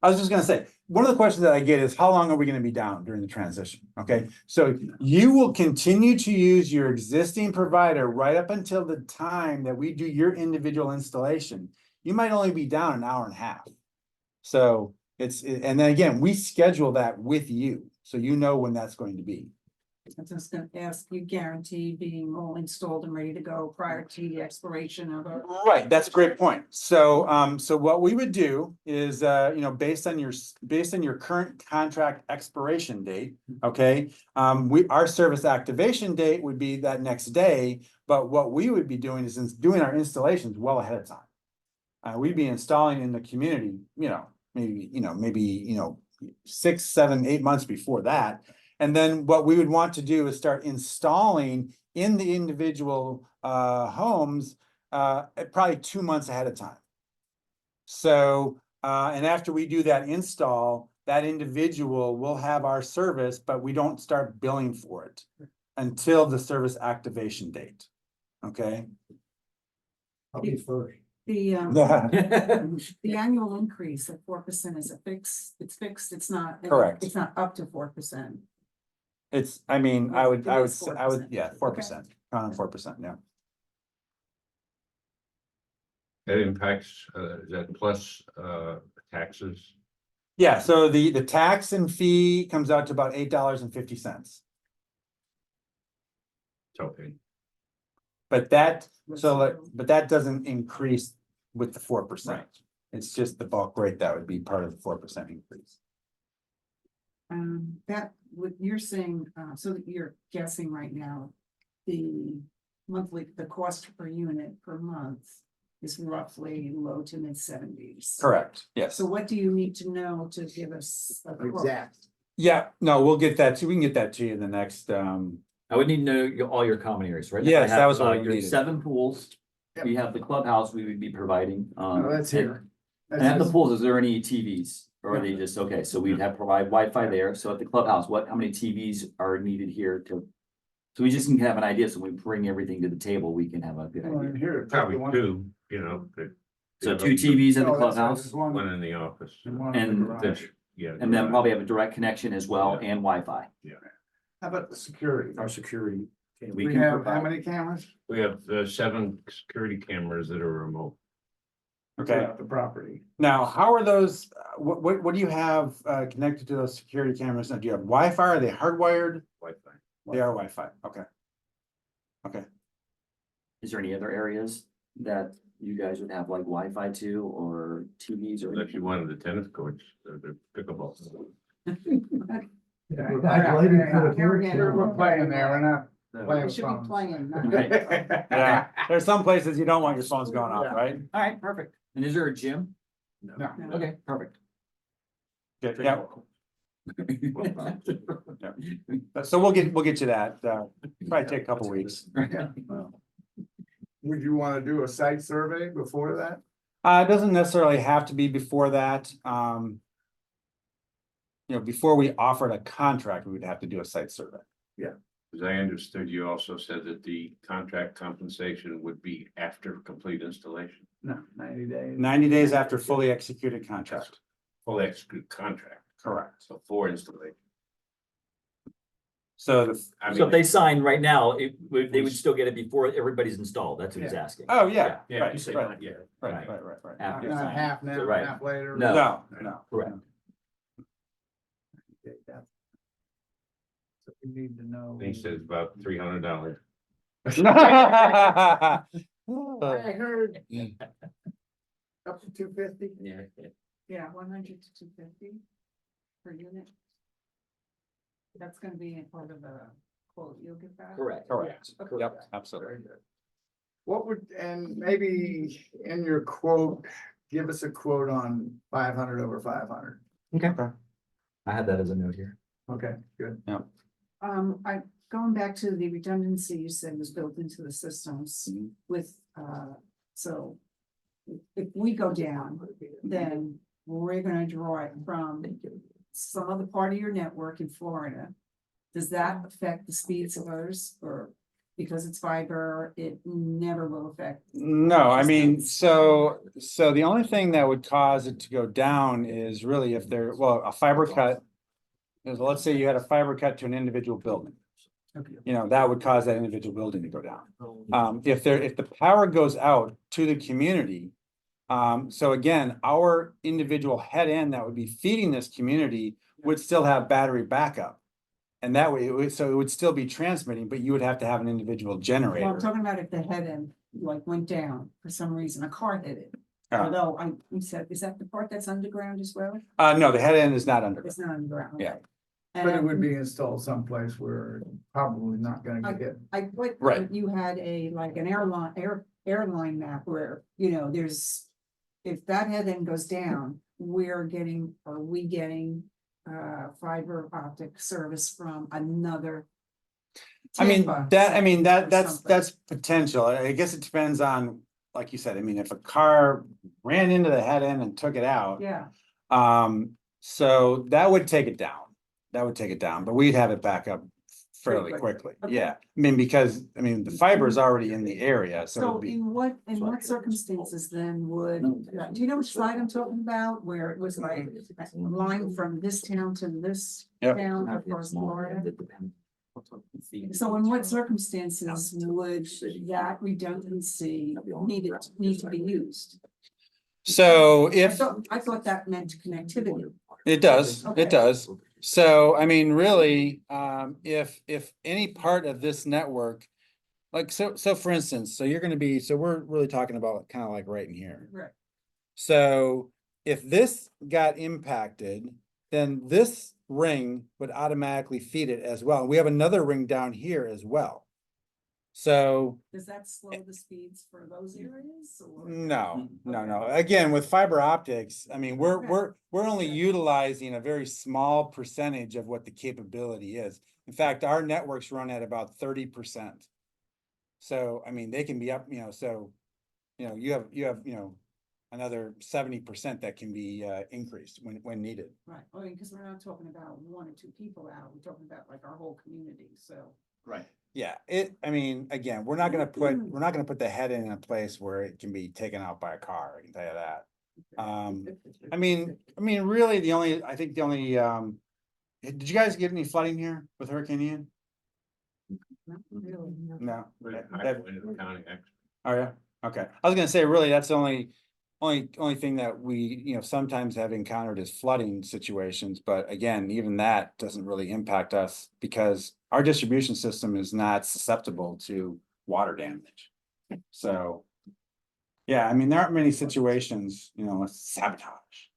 I was just gonna say, one of the questions that I get is how long are we gonna be down during the transition? Okay, so you will continue to use your existing provider right up until the time that we do your individual installation. You might only be down an hour and a half. So and then again, we schedule that with you, so you know when that's going to be. I was just gonna ask, you guarantee being all installed and ready to go prior to the expiration of a. Right, that's a great point. So, so what we would do is, based on your current contract expiration date, okay? Our service activation date would be that next day, but what we would be doing is doing our installations well ahead of time. We'd be installing in the community, maybe 6, 7, 8 months before that. And then what we would want to do is start installing in the individual homes probably 2 months ahead of time. So, and after we do that install, that individual will have our service, but we don't start billing for it until the service activation date. Okay? I'll be first. The annual increase of 4% is it's fixed, it's not. Correct. It's not up to 4%. I would, It is say, 4%. yeah, 4%, 4%, yeah. That impacts, is that plus, taxes? Yeah, so the tax and fee comes out to about $8.50. Okay. But that doesn't increase with the 4%. It's just the bulk rate that would be part of the 4% increase. That what you're saying, so that you're guessing right now, the cost per unit per month is roughly low to mid 70s. Correct, yes. So what do you need to know to give us a quote? Exact. Yeah, no, we'll get that too. We can get that to you in the next, I would need to know all your common areas, right? Yes, I have, that was what we your needed. 7 pools. Yep. We have the clubhouse we would be providing. Oh, that's here. And at the pools, is there any TVs? Or are they just, okay, so we'd have provide Wi-Fi there. So at the clubhouse, how many TVs are needed here so we just can have an idea. So when we bring everything to the table, we can have a good Well, idea. in here, Probably one- 2, So 2 TVs in the No, that's right, clubhouse there's one- One in the office. and one in the and garage. Yeah. and then probably have a direct connection as well Yeah. and Wi-Fi. How about the security? Our security. We We can have how provide. many cameras? We have 7 security cameras that are remote. okay. Throughout the property. Now, how are those, what do you have connected to those security cameras? Now, do you have Wi-Fi? Are they hardwired? Wi-Fi. They are Wi-Fi, okay. Okay, Is there any other areas that you guys would have like Wi-Fi to or TVs or? Unless you wanted the tennis courts, the pickleball. Yeah, we're back waiting for the Here third again. We're channel. playing there, we're not We playing should be phones. playing. not- Right. yeah, there's some places you don't want your phones going off, Yeah. right? All right, perfect. And is there a gym? No. No. Okay, perfect. Good, yeah, so we'll get you that, probably take a couple weeks. Would you wanna do a site survey before that? It doesn't necessarily have to be before that, before we offered a contract, we would have to do a site survey. Yeah. As I understood, you also said that the contract compensation would be after complete installation. No, 90 days. 90 days after fully executed contract. Fully executed contract, Correct. so for installation. So the, I So if mean, they sign right now, they would still get it before everybody's installed. That's what he's Yeah. asking. oh, yeah, yeah, you right, say right, not yet. right, right, right. After Not sign. half now, Right. half later. No. No. Correct. Okay, that's- So we need to know. He says about $300. I heard up to 250. Yeah. Yeah, 100 to 250 per unit. That's gonna be a part of the quote you'll get back. Correct. Correct. Okay. Yep, absolutely. Very good. What would, and maybe in your quote, give us a quote on 500 over 500. Okay. I had that as a note here. Okay, good. Going back to the redundancy you said was built into the systems Mhm. with, so. If we go down, then we're gonna draw it from some other part of your network in Florida. Does that affect the speeds of ours, or because it's fiber, it never will affect? No, I mean, so the only thing that would cause it to go down is really if there, well, a fiber cut. Let's say you had a fiber cut to an individual building. You know, that would cause that individual building to go down. If the power goes out to the community. So again, our individual head end that would be feeding this community would still have battery backup. And that way, so it would still be transmitting, but you would have to have an individual Well, I'm generator. talking about if the head end like went down for some reason, a car hit it. Oh. Although we said, is that the part that's underground as well? No, the head end is not under. It's not underground. Yeah. okay. But it would And be installed someplace where it's probably not gonna get hit. I thought Right. you had like an airline map where, there's, if that head end goes down, we getting fiber optic service from another. Tampa or something. That's potential. I guess it depends on, like you said, I mean, if a car ran into the head end and took it out. Yeah, So that would take it down. That would take it down, but we'd have it back up fairly Pretty quickly. Okay. Yeah, I mean, because, the fiber is already in the area, so so it'd be. in what circumstances then would, do you know which slide I'm talking about, where it was like a line from this town to this Yep. town across Florida? So in what circumstances would that redundancy need to be used? So if. I thought that meant connectivity. It does, Okay. it does. So, I mean, really, if any part of this network. Like, so for instance, so we're really talking about kind of like right in here. Right. So if this got impacted, then this ring would automatically feed it as well. We have another ring down here as well. So. Does that slow the speeds for those areas or? No. Again, with fiber optics, I mean, we're Okay. only utilizing a very small percentage of what the capability is. In fact, our networks run at about 30%. So, I mean, they can be up, so, you have, another 70% that can be increased when needed. Right, I mean, because we're not talking about one or two people out, we're talking about like our whole community, so. Right. Yeah, again, we're not gonna put the head in a place where it can be taken out by a car, I can tell you that. I mean, really, did you guys get any flooding here with Hurricane Ian? Not really, no. No. But I That- went to the county expert. Oh, yeah, okay. I was gonna say, really, that's the only thing that we, sometimes have encountered is flooding situations, but again, even that doesn't really impact us because our distribution system is not susceptible to water damage. So, yeah, I mean, there aren't many situations, with sabotage.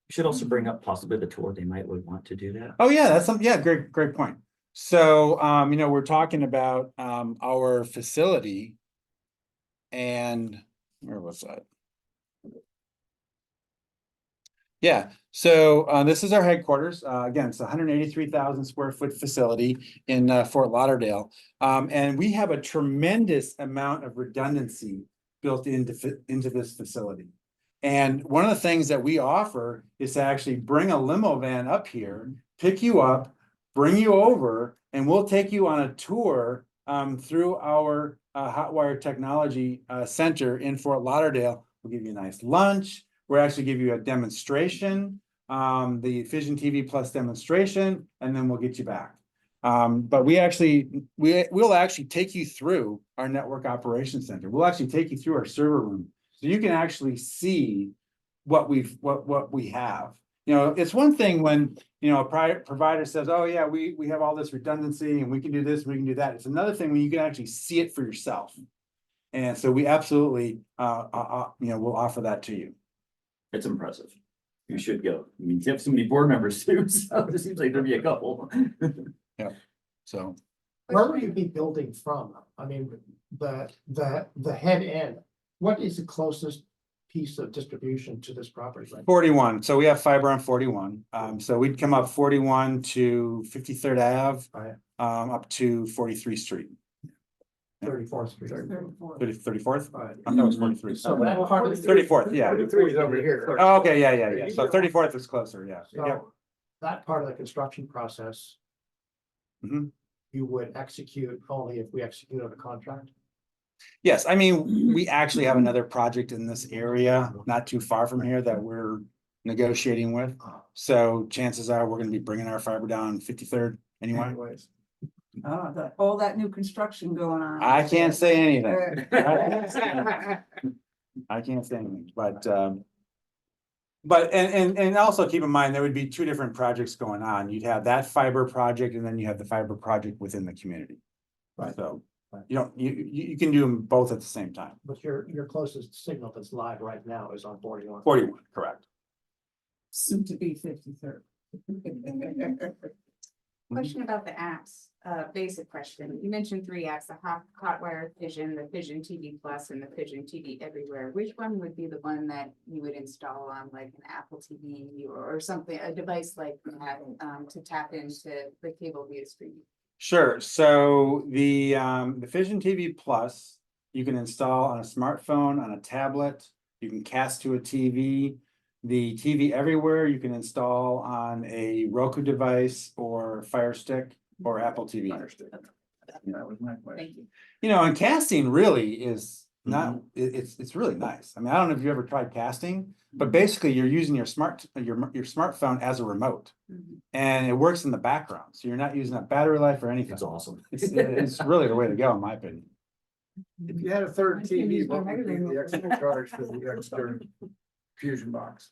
We should also bring up possibly the tour. They would want to do that. Oh, yeah, great point. So, we're talking about, our facility. And where was that? Yeah, so this is our headquarters. Again, it's a 183,000 square foot facility in Fort Lauderdale. And we have a tremendous amount of redundancy built into this facility. And one of the things that we offer is to actually bring a limo van up here, pick you up, bring you over and we'll take you on a tour through our Hotwire Technology Center in Fort Lauderdale. We'll give you a nice lunch. We'll actually give you a demonstration, the Fission TV Plus demonstration, and then we'll get you back. But we'll actually take you through our network operations center. We'll actually take you through our server room. So you can actually see what we have. You know, it's one thing when, you know, a provider says, oh yeah, we have all this redundancy and we can do this, we can do that. It's another thing when you can actually see it for yourself. And so we absolutely, you know, we'll offer that to you. It's impressive. You should go. I mean, you have so many board members too, so it seems like there'd be a couple. So Where would you be building from? I mean, the head end, what is the closest piece of distribution to this property line? 41. So we have fiber on 41. So we'd come up 41 to 53rd Ave, Right. up to 43th Street. 34th Street. 34th? Right. I thought it was 43. So that part of. 34th, yeah. 33 is over here. Oh, okay, yeah. So 34th is closer, yeah. Yep. So that part of the construction process. Mhm. You would execute only if we execute on a contract? Yes, I mean, we actually have another project in this area, not too far from here that we're negotiating with. So chances are we're gonna be bringing our fiber down 53rd anyway. Anyways. All that new construction going on. I can't say anything. Uh, I can't say anything, but and also keep in mind, there would be two different projects going on. You'd have that fiber project and then you have the fiber project within the community. Right. So you can do them both at the same time. But your closest signal that's live right now is on 41. 41, correct. Soon to be 53rd. Question about the apps, basic question. You mentioned three apps, the Hotwire Fission, the Fission TV Plus, and the Fission TV Everywhere. Which one would be the one that you would install on like an Apple TV or something, a device like that, to tap into the cable via streaming? Sure. So the Fission TV Plus, you can install on a smartphone, on a tablet, you can cast to a TV. The TV Everywhere, you can install on a Roku device or Fire Stick or Apple TV. That was my question. Thank you. You know, and casting really is not, it's really nice. I mean, I don't know if you ever tried casting, but basically you're using your smartphone as a remote. And it works in the background, so you're not using a battery life or anything. It's awesome. It's really the way to go, in my opinion. If you had a third TV, what would be the extra charge for the extra fusion box?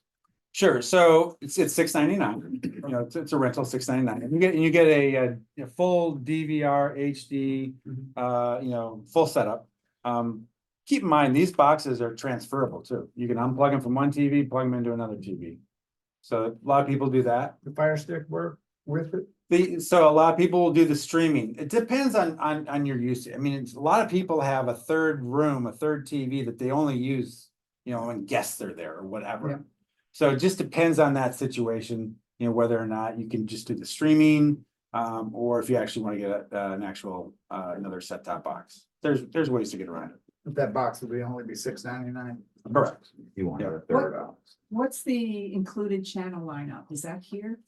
Sure, so it's $6.99, you know, it's a rental, $6.99, and you get a full DVR HD, you know, full setup. Keep in mind, these boxes are transferable too. You can unplug them from one TV, plug them into another TV. So a lot of people do that. The Fire Stick work with it? So a lot of people will do the streaming. It depends on your use. I mean, a lot of people have a third room, a third TV that they only use, you know, when guests are there or whatever. Yeah. So it just depends on that situation, you know, whether or not you can just do the streaming, or if you actually want to get an actual another set-top box. There's ways to get around it. That box would only be $6.99. Correct. You want Yeah. a third out. What's the included channel lineup? Is that here?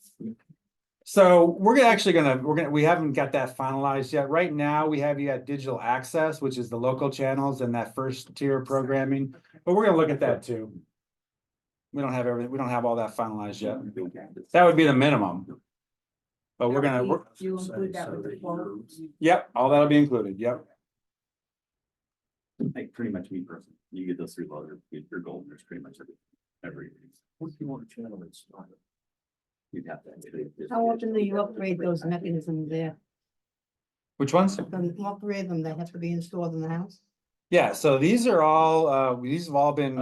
So we haven't got that finalized yet. Right now, we have you at digital access, which is the local channels and that first tier programming, but we're gonna look at that too. We don't have everything, we don't have all that finalized yet. That would be the minimum. But we're gonna, You include that with the quote? yep, all that'll be included, yep. Like pretty much me personally, you get those 3 levels, you're golden, there's pretty much every. What do you want to channel it's not? You'd have to. How often do you upgrade those mechanisms there? Which ones? Don't you upgrade them, they have to be installed in the house? Yeah, so these are all, these have all been,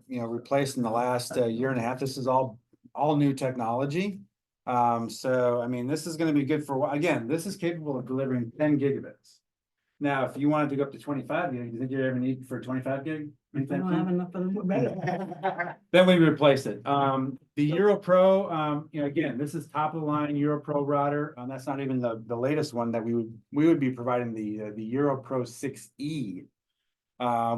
you know, replaced in the last year and a half. This is all new technology. So, I mean, this is gonna be good for, again, this is capable of delivering 10 gigabits. Now, if you wanted to go up to 25 gig, do you think you ever need for 25 gig? I don't have enough of them already. Then we replace it. The Euro Pro, you know, again, this is top of the line Euro Pro router. That's not even the latest one that we would be providing the Euro Pro 6E,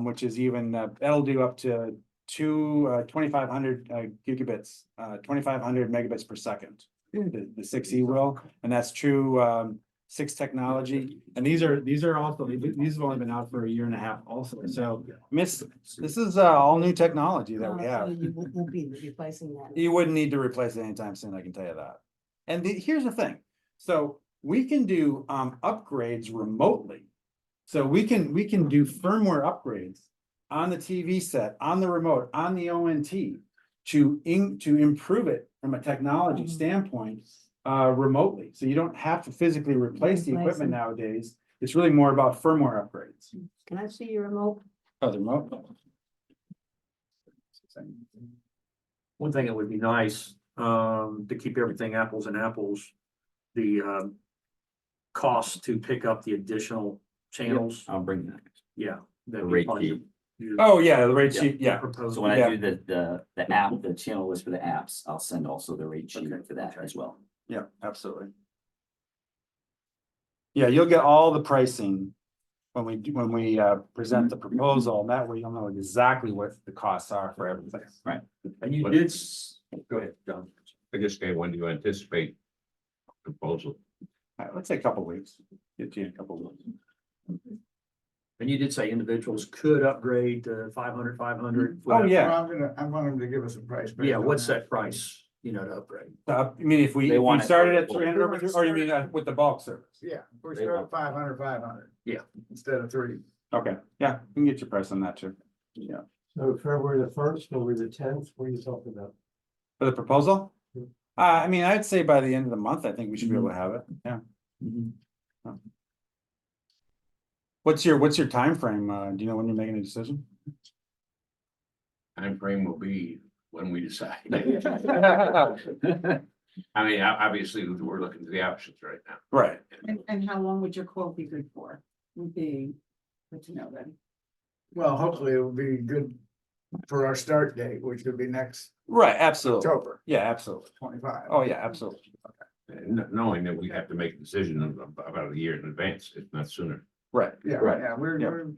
which is even, that'll do up to 2,500 gigabits, 2,500 megabits per second. the 6E will, and that's true, 6 technology. And these are also, these have only been out for a year and a half also. So this is all new technology that we So have. You won't be replacing that. You wouldn't need to replace it anytime soon, I can tell you that. And here's the thing, so we can do upgrades remotely. So we can do firmware upgrades on the TV set, on the remote, on the ONT to improve it from a technology standpoint remotely. So you don't have to physically replace the equipment nowadays. It's really more about firmware upgrades. Can I see your remote? Oh, the remote? One thing that would be nice, to keep everything apples and apples, the cost to pick up the additional channels, I'll bring that. yeah. The that rate we probably sheet. use- Oh, yeah, the rate Yeah. sheet, yeah. propose- So when Yeah. I do the app, the channel list for the apps, I'll send also the rate sheet Okay, for that okay. as well. Yeah, absolutely. Yeah, you'll get all the pricing when we present the proposal, and that way you'll know exactly what the costs are for everything. Right. And you What- did, go ahead, John. I just say, when do you anticipate proposal? All right, let's say a couple weeks, get you in a couple weeks. And you did say individuals could upgrade to 500. Oh, yeah. Well, I want them to give us a price. based Yeah, on what's that price, to upgrade? I mean, if we They want it started at for- 300, or you mean with the bulk service? Yeah, we They start want- at 500, Yeah. instead of 3. Okay, yeah, we can get your price on that too. Yeah, So February the 1st, February the 10th, what are you talking about? for the proposal? I mean, I'd say by the end of the month, I think we should be able to have it, yeah. What's your time frame? Do you know when you're making a decision? Timeframe will be when we decide. I mean, obviously, we're looking at the options right now. Right, And how long would your quote be good for? Would be good to know then. Well, hopefully it will be good for our start date, which would be next right, absolutely. October Yeah, absolutely. 25. Oh, yeah, absolutely. And knowing that we have to make a decision about a year in advance, if not sooner. Right, Yeah, right. yeah, we're,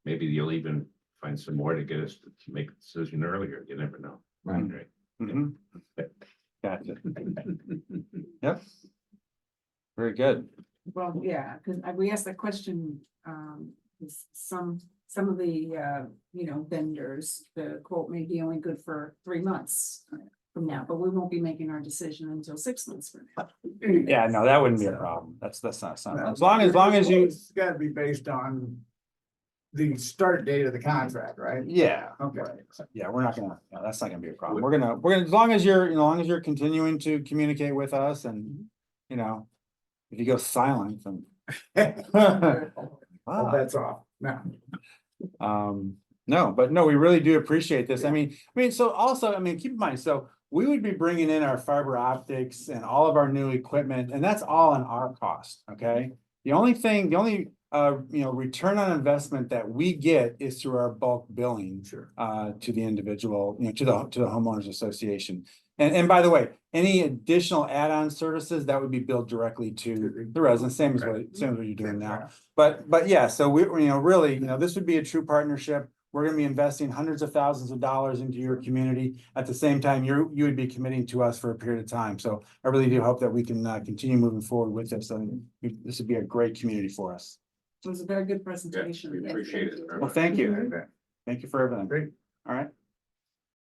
Maybe you'll even find some more to get us to make a decision earlier. You never know. Right. Mhm. Gotcha. Yep. Very good. Well, yeah, because we asked that question, is some of the, vendors, the quote may be only good for 3 months from now, but we won't be making our decision until 6 months from now. Yeah, no, that wouldn't be a problem. That's not, No, as long as you, It's gotta be based on the start date of the contract, right? yeah. Okay. Yeah, we're not gonna, no, that's not gonna be a problem. We're gonna, as long as you're continuing to communicate with us and, if you go silent, then. Oh, that's off. No. No, but no, we really do appreciate this. I mean, so also, keep in mind, so we would be bringing in our fiber optics and all of our new equipment, and that's all on our cost, okay? The only return on investment that we get is through our bulk billing. Sure. To the individual, to the homeowners association. And by the way, any additional add-on services that would be billed directly to the residents, same as what you're doing now. But yeah, so we, really, this would be a true partnership. We're gonna be investing hundreds of thousands of dollars into your community. At the same time, you would be committing to us for a period of time. So I really do hope that we can continue moving forward with this, and this would be a great community for us. It was a very good Yeah, presentation. we appreciate it. very Well, much. thank you. Thank you for everything. Great. All right.